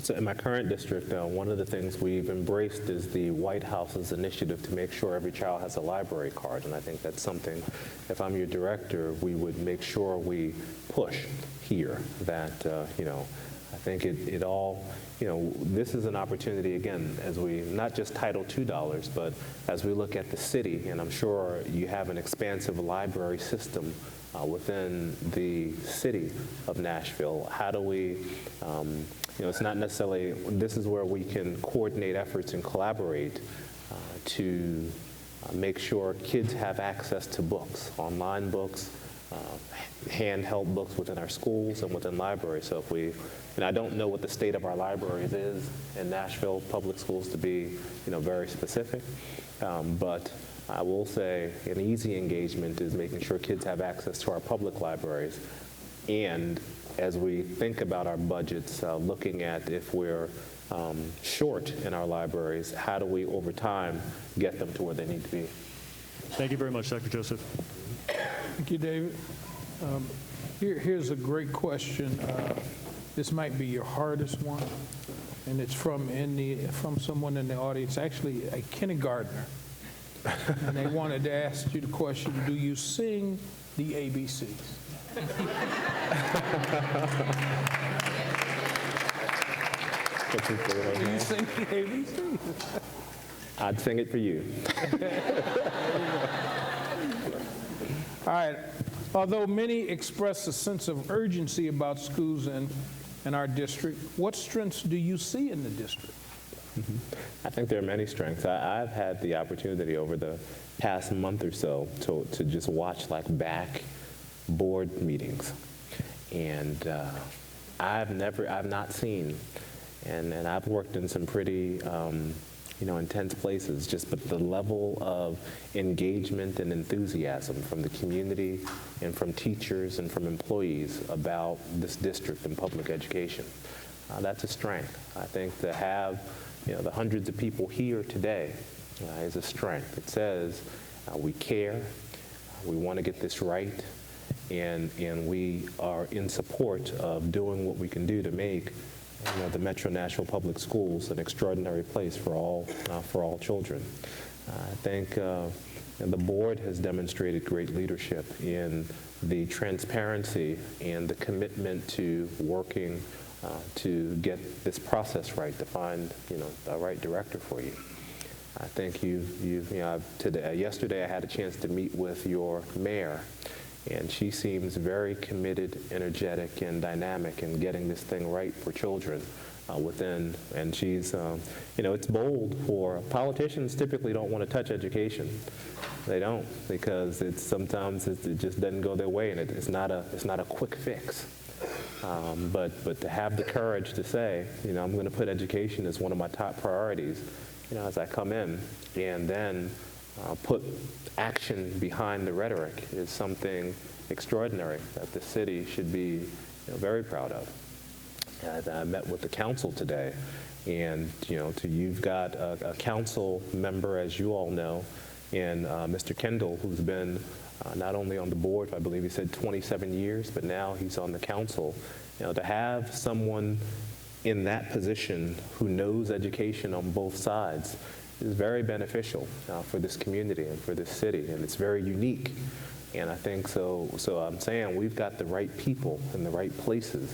in my current district, one of the things we've embraced is the White House's initiative to make sure every child has a library card. And I think that's something, if I'm your director, we would make sure we push here that, I think it all, this is an opportunity, again, as we, not just Title II dollars, but as we look at the city, and I'm sure you have an expansive library system within the city of Nashville. How do we, it's not necessarily, this is where we can coordinate efforts and collaborate to make sure kids have access to books, online books, handheld books within our schools and within libraries. So if we, and I don't know what the state of our libraries is in Nashville public schools to be, very specific, but I will say an easy engagement is making sure kids have access to our public libraries. And as we think about our budgets, looking at if we're short in our libraries, how do we, over time, get them to where they need to be? Thank you very much, Dr. Joseph. Thank you, David. Here's a great question. This might be your hardest one, and it's from someone in the audience, actually a kindergartner. And they wanted to ask you the question, do you sing the ABCs? Do you sing the ABCs? I'd sing it for you. All right. Although many express a sense of urgency about schools in our district, what strengths do you see in the district? I think there are many strengths. I've had the opportunity over the past month or so to just watch back board meetings, and I've not seen, and I've worked in some pretty intense places, but the level of engagement and enthusiasm from the community and from teachers and from employees about this district and public education, that's a strength. I think to have the hundreds of people here today is a strength. It says we care, we want to get this right, and we are in support of doing what we can do to make the Metro Nashville Public Schools an extraordinary place for all children. I think the board has demonstrated great leadership in the transparency and the commitment to working to get this process right, to find the right director for you. I think yesterday I had a chance to meet with your mayor, and she seems very committed, energetic, and dynamic in getting this thing right for children and she's, it's bold for politicians typically don't want to touch education, They don't, because sometimes it just doesn't go their way, and it's not a quick fix. But to have the courage to say, I'm going to put education as one of my top priorities, as I come in, and then put action behind the rhetoric is something extraordinary that the city should be very proud of. I met with the council today, and you've got a council member, as you all know, and Mr. Kendall, who's been not only on the board, I believe he said 27 years, but now he's on the council. To have someone in that position who knows education on both sides is very beneficial for this community and for this city, and it's very unique. And I think so I'm saying we've got the right people in the right places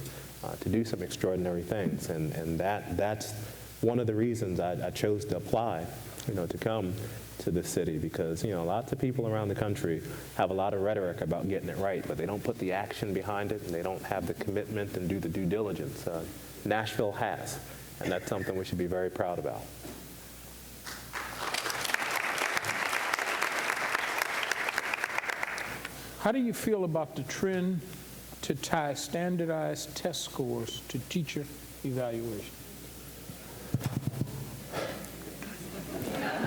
to do some extraordinary things, and that's one of the reasons I chose to apply, to come to the city, because lots of people around the country have a lot of rhetoric about getting it right, but they don't put the action behind it, and they don't have the commitment and do the due diligence. Nashville has, and that's something we should be very proud about. How do you feel about the trend to tie standardized test scores to teacher evaluation?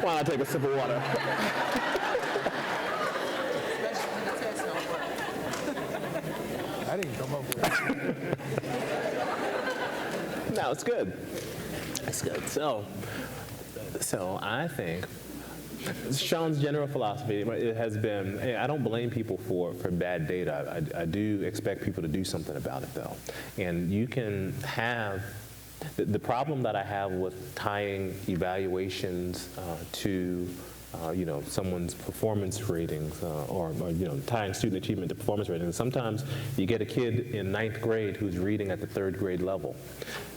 Why not take a sip of water? I didn't come up with it. No, it's good. It's good. So I think Sean's general philosophy, it has been, I don't blame people for bad data. I do expect people to do something about it, though. And you can have, the problem that I have with tying evaluations to someone's performance ratings or tying student achievement to performance ratings. Sometimes you get a kid in 9th grade who's reading at the 3rd grade level,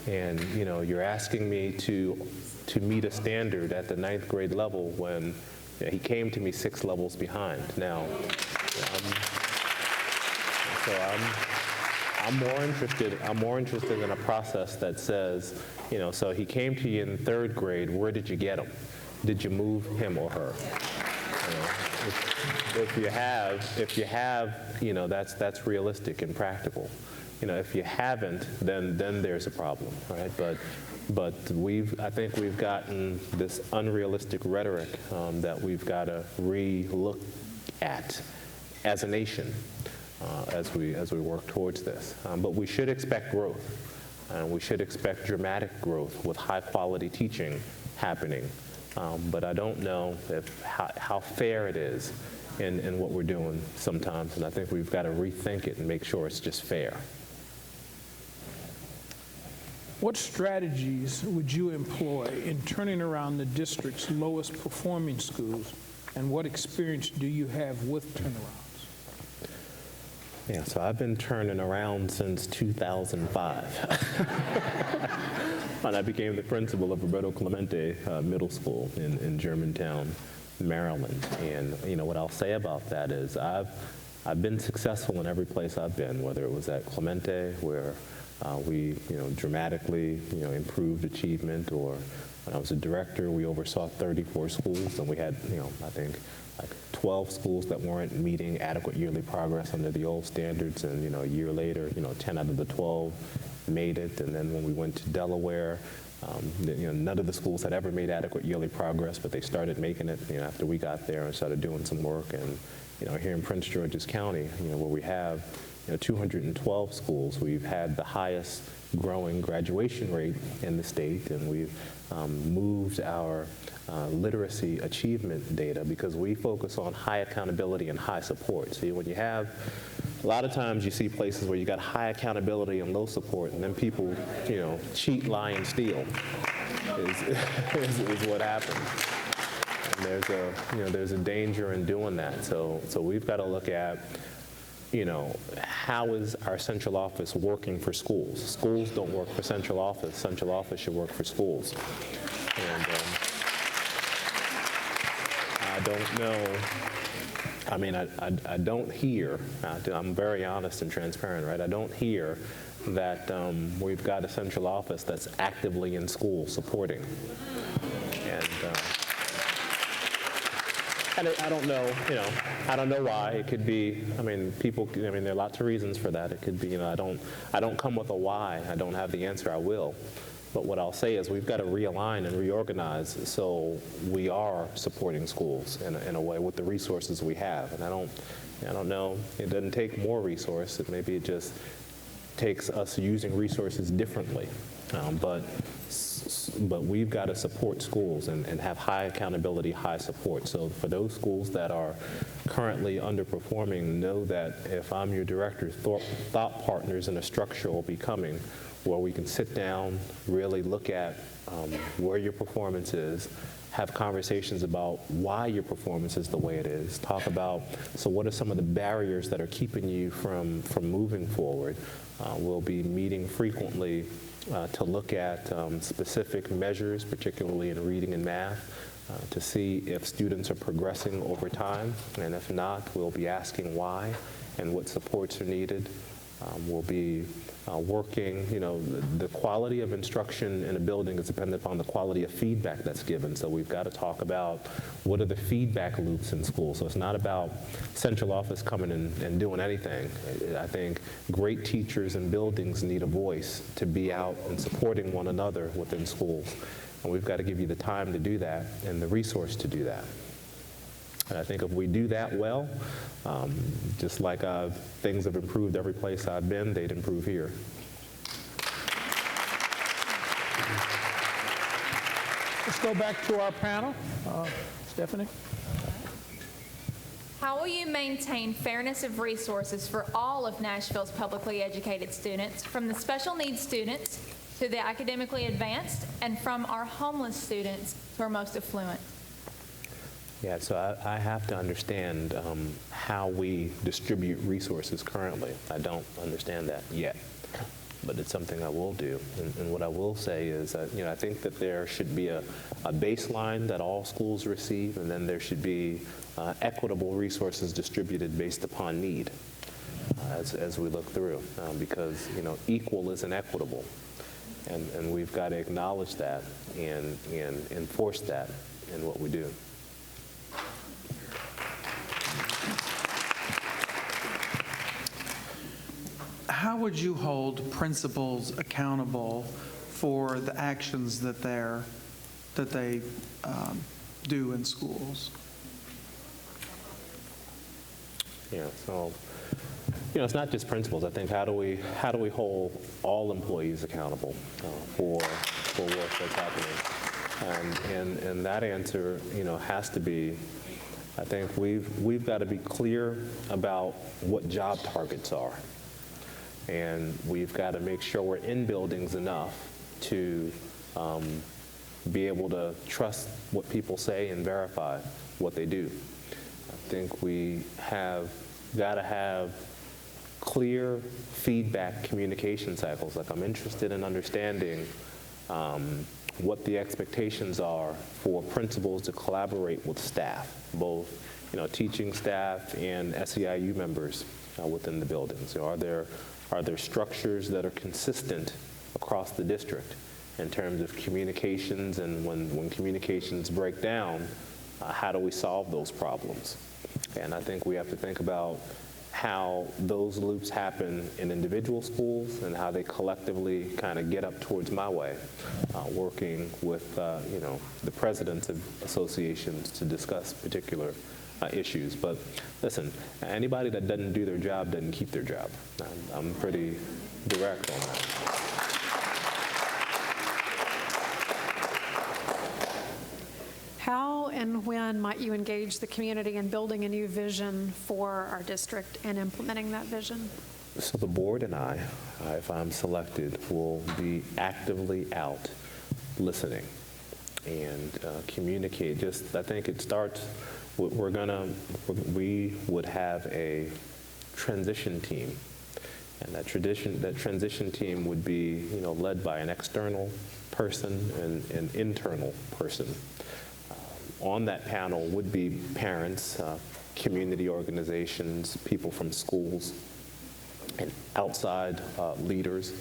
and you're asking me to meet a standard at the 9th grade level when he came to me 6 levels behind. Now, I'm more interested in a process that says, so he came to you in 3rd grade, where did you get him? Did you move him or her? If you have, that's realistic and practical. If you haven't, then there's a problem, right? But I think we've gotten this unrealistic rhetoric that we've got to re-look at as a nation as we work towards this. But we should expect growth, and we should expect dramatic growth with high-quality teaching happening. But I don't know how fair it is in what we're doing sometimes, and I think we've got to rethink it and make sure it's just fair. What strategies would you employ in turning around the district's lowest performing schools, and what experience do you have with turnarounds? Yeah, so I've been turning around since 2005. And I became the principal of Roberto Clemente Middle School in Germantown, Maryland. And what I'll say about that is I've been successful in every place I've been, whether it was at Clemente, where we dramatically improved achievement, or when I was a director, we oversaw 34 schools, and we had I think like 12 schools that weren't meeting adequate yearly progress under the old standards, and a year later 10 out of the 12 made it. And then when we went to Delaware, none of the schools had ever made adequate yearly progress, but they started making it after we got there and started doing some work. And here in Prince George's County, where we have 212 schools, we've had the highest growing graduation rate in the state, and we've moved our literacy achievement data because we focus on high accountability and high support. So when you have, a lot of times you see places where you got high accountability and low support, and then people, cheat, lie, and steal is what happens. And there's a danger in doing that. So we've got to look at, how is our central office working for schools? Schools don't work for central office. Central office should work for schools. And I don't know. I mean, I don't hear, I'm very honest and transparent, right? I don't hear that we've got a central office that's actively in school supporting. I don't know, I don't know why. It could be, there are lots of reasons for that. It could be, I don't come with a why. I don't have the answer. I will. But what I'll say is we've got to realign and reorganize so we are supporting schools in a way with the resources we have. And I don't know, it doesn't take more resource. Maybe it just takes us using resources differently. But we've got to support schools and have high accountability, high support. So for those schools that are currently underperforming, know that if I'm your director, thought partners in a structure will be coming where we can sit down, really look at where your performance is, have conversations about why your performance is the way it is, talk about, so what are some of the barriers that are keeping you from moving forward. We'll be meeting frequently to look at specific measures, particularly in reading and math, to see if students are progressing over time, and if not, we'll be asking why and what supports are needed. We'll be working, the quality of instruction in a building is dependent upon the quality of feedback that's given. So we've got to talk about what are the feedback loops in school. So it's not about central office coming and doing anything. I think great teachers and buildings need a voice to be out and supporting one another within schools. And we've got to give you the time to do that and the resource to do that. And I think if we do that well, just like things have improved every place I've been, they'd improve here. Let's go back to our panel. Stephanie? How will you maintain fairness of resources for all of Nashville's publicly educated students, from the special needs students to the academically advanced, and from our homeless students to our most affluent? Yeah, so I have to understand how we distribute resources currently. I don't understand that yet, but it's something I will do. And what I will say is, I think that there should be a baseline that all schools receive, and then there should be equitable resources distributed based upon need as we look through, because equal isn't equitable, and we've got to acknowledge that and enforce that in what we do. How would you hold principals accountable for the actions that they do in schools? Yeah, so it's not just principals. I think how do we hold all employees accountable for work that's happening? And that answer has to be, I think we've got to be clear about what job targets are. And we've got to make sure we're in buildings enough to be able to trust what people say and verify what they do. I think we have got to have clear feedback communication cycles. Like, I'm interested in understanding what the expectations are for principals to collaborate with staff, both teaching staff and SEIU members within the buildings. Are there structures that are consistent across the district in terms of communications, and when communications break down, how do we solve those problems? And I think we have to think about how those loops happen in individual schools and how they collectively kind of get up towards my way, working with the presidents of associations to discuss particular issues. But listen, anybody that doesn't do their job doesn't keep their job. I'm pretty direct on that. How and when might you engage the community in building a new vision for our district and implementing that vision? So the board and I, if I'm selected, will be actively out listening and communicate. I think it starts, we would have a transition team, and that transition team would be, led by an external person and an internal person. On that panel would be parents, community organizations, people from schools, and outside leaders.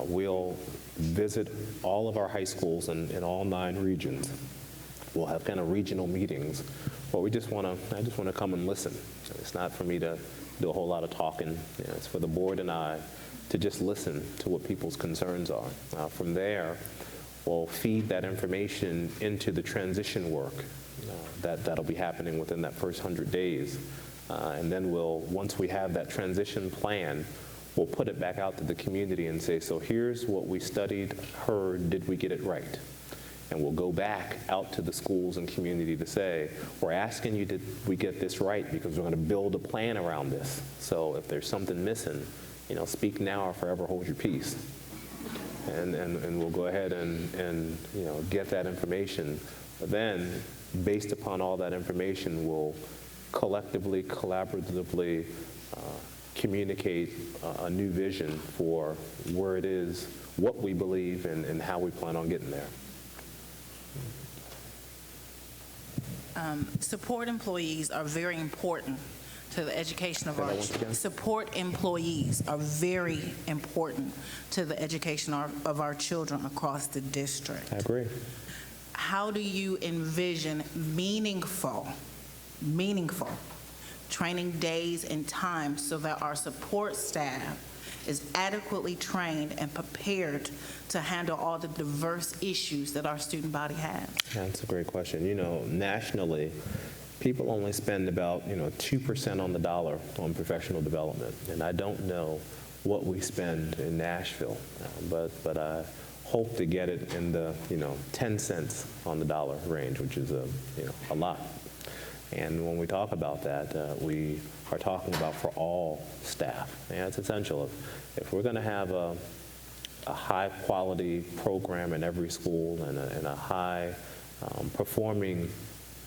We'll visit all of our high schools in all 9 regions. We'll have kind of regional meetings or I just want to come and listen. It's not for me to do a whole lot of talking. It's for the board and I to just listen to what people's concerns are. From there, we'll feed that information into the transition work that'll be happening within that first 100 days. And then once we have that transition plan, we'll put it back out to the community and say, so here's what we studied, heard, did we get it right? And we'll go back out to the schools and community to say, we're asking you, did we get this right? Because we're going to build a plan around this. So if there's something missing, speak now or forever hold your peace. And we'll go ahead and get that information. But then, based upon all that information, we'll collectively, collaboratively communicate a new vision for where it is, what we believe, and how we plan on getting there. Support employees are very important to the education of our support employees are very important to the education of our children across the district. I agree. How do you envision meaningful training days and times so that our support staff is adequately trained and prepared to handle all the diverse issues that our student body has? That's a great question. Nationally, people only spend about 2% on the dollar on professional development, and I don't know what we spend in Nashville, but I hope to get it in the 10 cents on the dollar range, which is a lot. And when we talk about that, we are talking about for all staff. And it's essential. If we're going to have a high-quality program in every school and a high-performing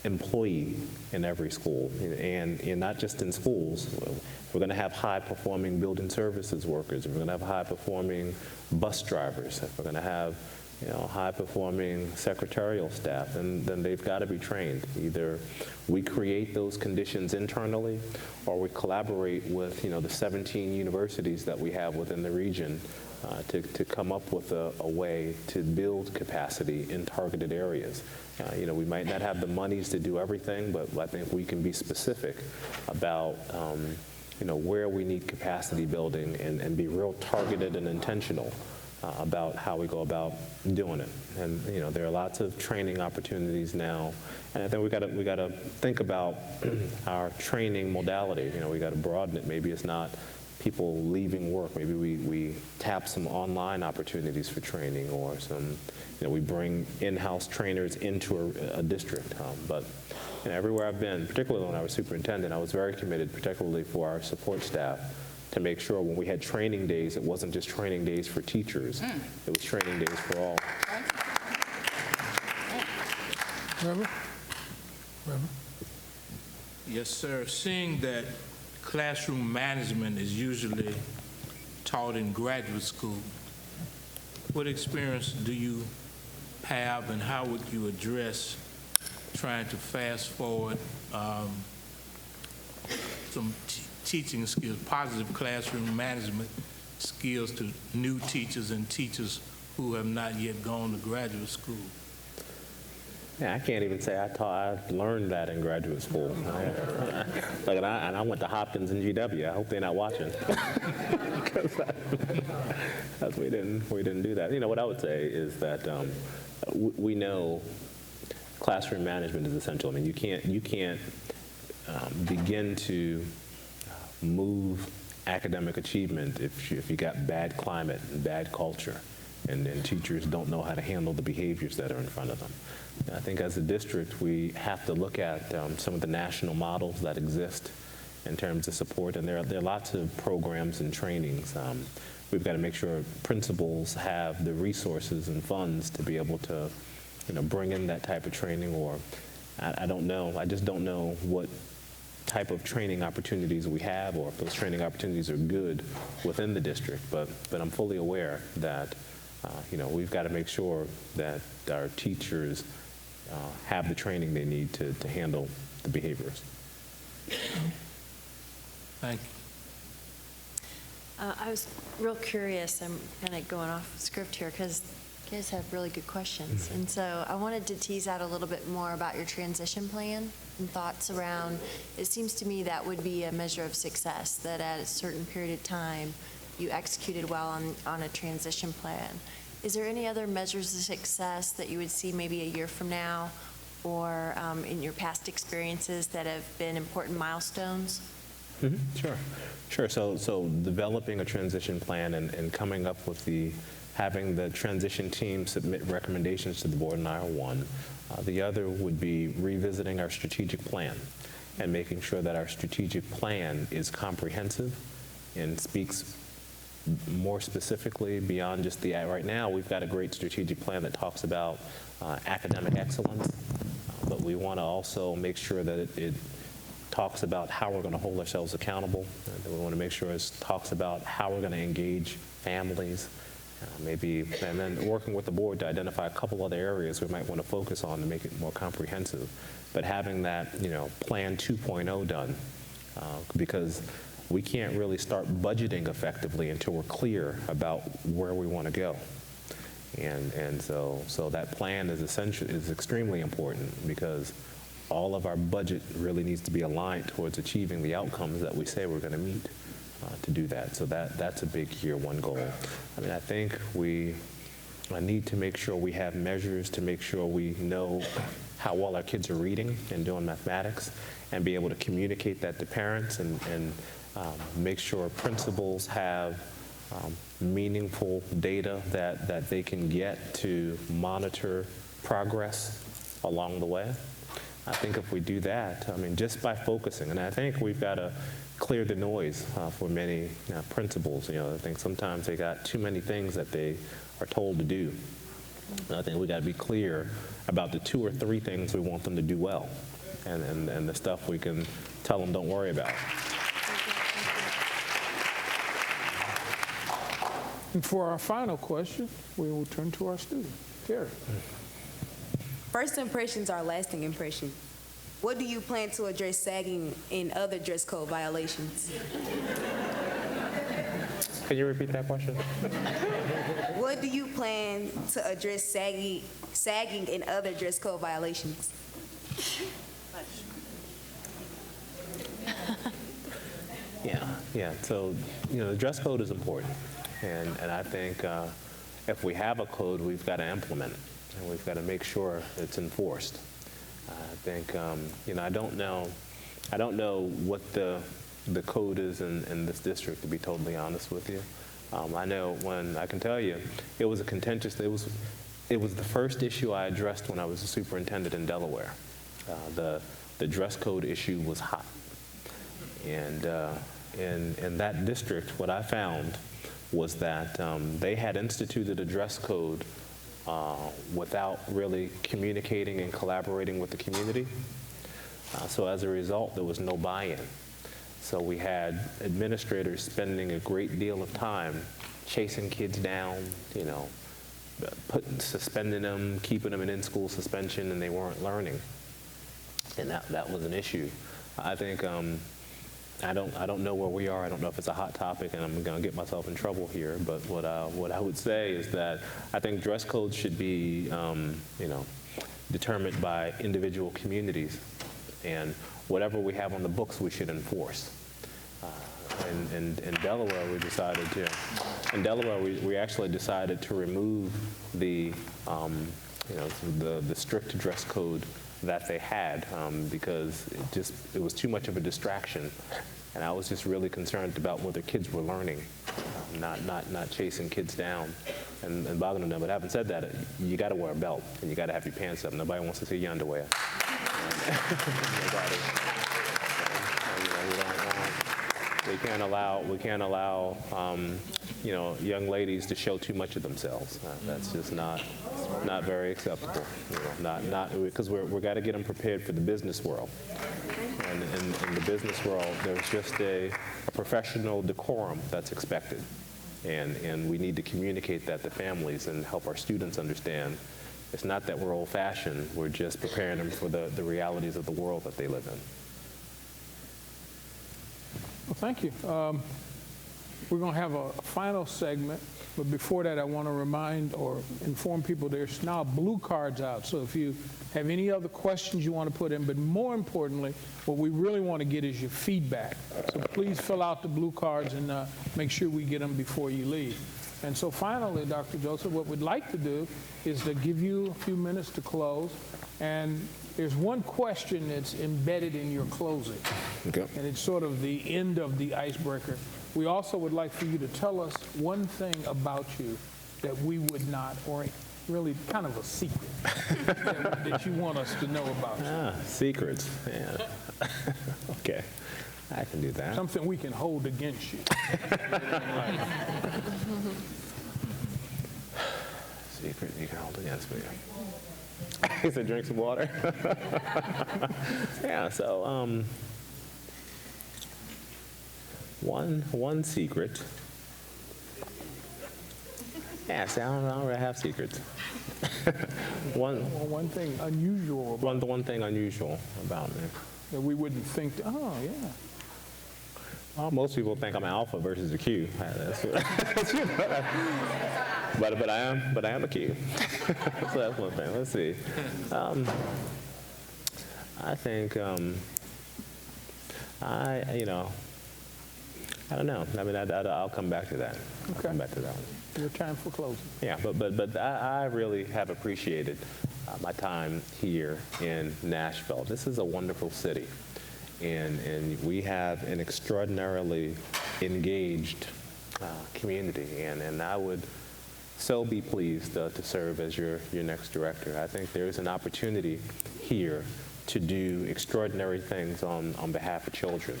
employee in every school, and not just in schools, we're going to have high-performing building services workers, if we're going to have high-performing bus drivers, if we're going to have high-performing secretarial staff, then they've got to be trained. Either we create those conditions internally, or we collaborate with the 17 universities that we have within the region to come up with a way to build capacity in targeted areas. We might not have the monies to do everything, but I think we can be specific about where we need capacity building and be real targeted and intentional about how we go about doing it. And there are lots of training opportunities now, and I think we got to think about our training modality. We got to broaden it. Maybe it's not people leaving work. Maybe we tap some online opportunities for training, or some we bring in-house trainers into a district. But everywhere I've been, particularly when I was superintendent, I was very committed, particularly for our support staff, to make sure when we had training days, it wasn't just training days for teachers. It was training days for all. Reverend? Yes, sir. Seeing that classroom management is usually taught in graduate school, what experience do you have, and how would you address trying to fast forward some teaching skills, positive classroom management skills to new teachers and teachers who have not yet gone to graduate school? Yeah, I can't even say I learned that in graduate school. And I went to Hopkins and GW. I hope they're not watching. Because we didn't do that. What I would say is that we know classroom management is essential. I mean, you can't begin to move academic achievement if you got bad climate and bad culture, and teachers don't know how to handle the behaviors that are in front of them. I think as a district, we have to look at some of the national models that exist in terms of support, and there are lots of programs and trainings. We've got to make sure principals have the resources and funds to be able to bring in that type of training, or I don't know. I just don't know what type of training opportunities we have, or if those training opportunities are good within the district. But I'm fully aware that we've got to make sure that our teachers have the training they need to handle the behaviors. Thank you. I was real curious. I'm kind of going off script here because You guys have really good questions. And so I wanted to tease out a little bit more about your transition plan and thoughts around, it seems to me that would be a measure of success, that at a certain period of time, you executed well on a transition plan. Is there any other measures of success that you would see maybe a year from now or in your past experiences that have been important milestones? Sure. So developing a transition plan and coming up with having the transition team submit recommendations to the board and I are one. The other would be revisiting our strategic plan and making sure that our strategic plan is comprehensive and speaks more specifically beyond just right now we've got a great strategic plan that talks about academic excellence, but we want to also make sure that it talks about how we're going to hold ourselves accountable. We want to make sure it talks about how we're going to engage families, and then working with the board to identify a couple other areas we might want to focus on to make it more comprehensive. But having that, Plan 2.0 done, because we can't really start budgeting effectively until we're clear about where we want to go. And so that plan is extremely important because all of our budget really needs to be aligned towards achieving the outcomes that we say we're going to meet to do that. So that's a big year one goal. I think I need to make sure we have measures to make sure we know how well our kids are reading and doing mathematics and be able to communicate that to parents and make sure principals have meaningful data that they can get to monitor progress along the way. I think if we do that, just by focusing, and I think we've got to clear the noise for many principals. I think sometimes they got too many things that they are told to do. And I think we got to be clear about the 2 or 3 things we want them to do well, and the stuff we can tell them don't worry about. And for our final question, we will turn to our student, Carrie. First impressions are lasting impressions. What do you plan to address sagging and other dress code violations? Can you repeat that question? What do you plan to address sagging and other dress code violations? Yeah. So, the dress code is important. And I think if we have a code, we've got to implement it. And we've got to make sure it's enforced. I think, I don't know what the code is in this district, to be totally honest with you. I know I can tell you, it was it was the first issue I addressed when I was a superintendent in Delaware. The dress code issue was hot. And in that district, what I found was that they had instituted a dress code without really communicating and collaborating with the community. So as a result, there was no buy-in. So we had administrators spending a great deal of time chasing kids down, suspending them, keeping them in in-school suspension, and they weren't learning. And that was an issue. I think I don't know where we are. I don't know if it's a hot topic, and I'm going to get myself in trouble here. But what I would say is that I think dress codes should be, determined by individual communities, and whatever we have on the books, we should enforce. In Delaware, we actually decided to remove the strict dress code that they had because it was too much of a distraction, and I was just really concerned about whether kids were learning, not chasing kids down and bothering them. But having said that, you got to wear a belt and you got to have your pants up. Nobody wants to see your underwear. We can't allow young ladies to show too much of themselves. That's just not very acceptable. Because we're got to get them prepared for the business world. And in the business world, there's just a professional decorum that's expected. And we need to communicate that to families and help our students understand it's not that we're old-fashioned, we're just preparing them for the realities of the world that they live in. Well, thank you. We're going to have a final segment, but before that, I want to remind or inform people there's now blue cards out. So if you have any other questions you want to put in, but more importantly, what we really want to get is your feedback. So please fill out the blue cards and make sure we get them before you leave. And so finally, Dr. Joseph, what we'd like to do is to give you a few minutes to close. And there's one question that's embedded in your closing. Okay. And it's sort of the end of the icebreaker. We also would like for you to tell us one thing about you that we would not, or really kind of a secret that you want us to know about you. Secrets. Yeah. Okay. I can do that. Something we can hold against you. Secret you can hold against me. He said, drink some water. Yeah, so one secret. Yeah, see, I don't really have secrets. One thing unusual about One thing unusual about me. that we wouldn't think, oh, yeah. Well, most people think I'm an alpha versus a Q. But I am a Q. So that's one thing. Let's see. I think I don't know. I mean, I'll come back to that. I'll come back to that one. Your time for closing. Yeah, but I really have appreciated my time here in Nashville. This is a wonderful city, and we have an extraordinarily engaged community, and I would so be pleased to serve as your next director. I think there's an opportunity here to do extraordinary things on behalf of children.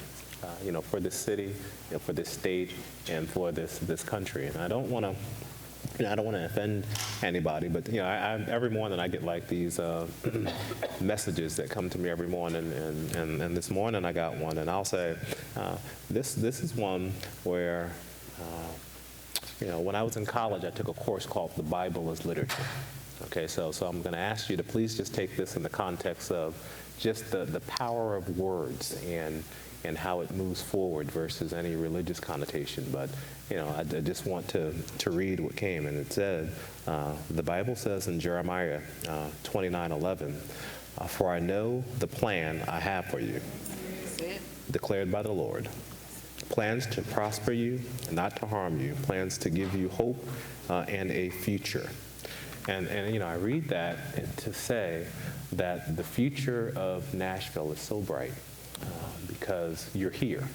For this city, for this state, and for this country. And I don't want to offend anybody, but every morning I get like these messages that come to me every morning, and this morning I got one, and I'll say, this is one where, when I was in college, I took a course called The Bible as Literature. Okay, so I'm going to ask you to please just take this in the context of just the power of words and how it moves forward versus any religious connotation. But, I just want to read what came. And it said, the Bible says in Jeremiah 29:11, for I know the plan I have for you, declared by the Lord. Plans to prosper you, not to harm you. Plans to give you hope and a future. And I read that to say that the future of Nashville is so bright. Because you're here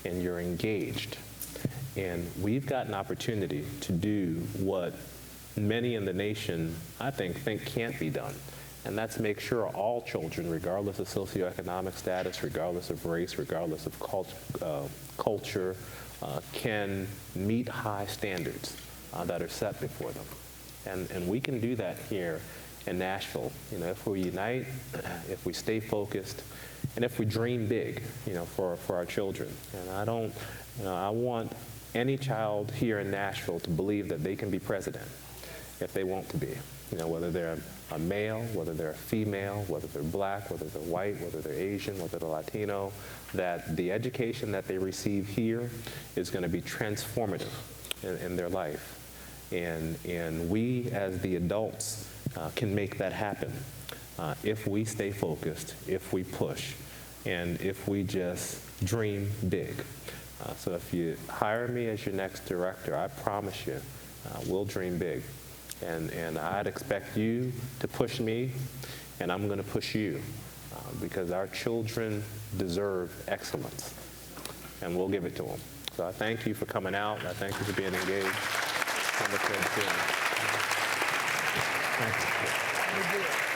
and you're engaged, and we've got an opportunity to do what many in the nation, I think can't be done, and that's make sure all children, regardless of socioeconomic status, regardless of race, regardless of culture, can meet high standards that are set before them, and we can do that here in Nashville. If we unite, if we stay focused, and if we dream big, for our children. And I want any child here in Nashville to believe that they can be president if they want to be. Whether they're a male, whether they're a female, whether they're black, whether they're white, whether they're Asian, whether they're Latino, that the education that they receive here is going to be transformative in their life. And we, as the adults, can make that happen if we stay focused, if we push, and if we just dream big. So if you hire me as your next director, I promise you, we'll dream big. And I'd expect you to push me, and I'm going to push you, because our children deserve excellence, and we'll give it to them. So I thank you for coming out. I thank you for being engaged. Thank you.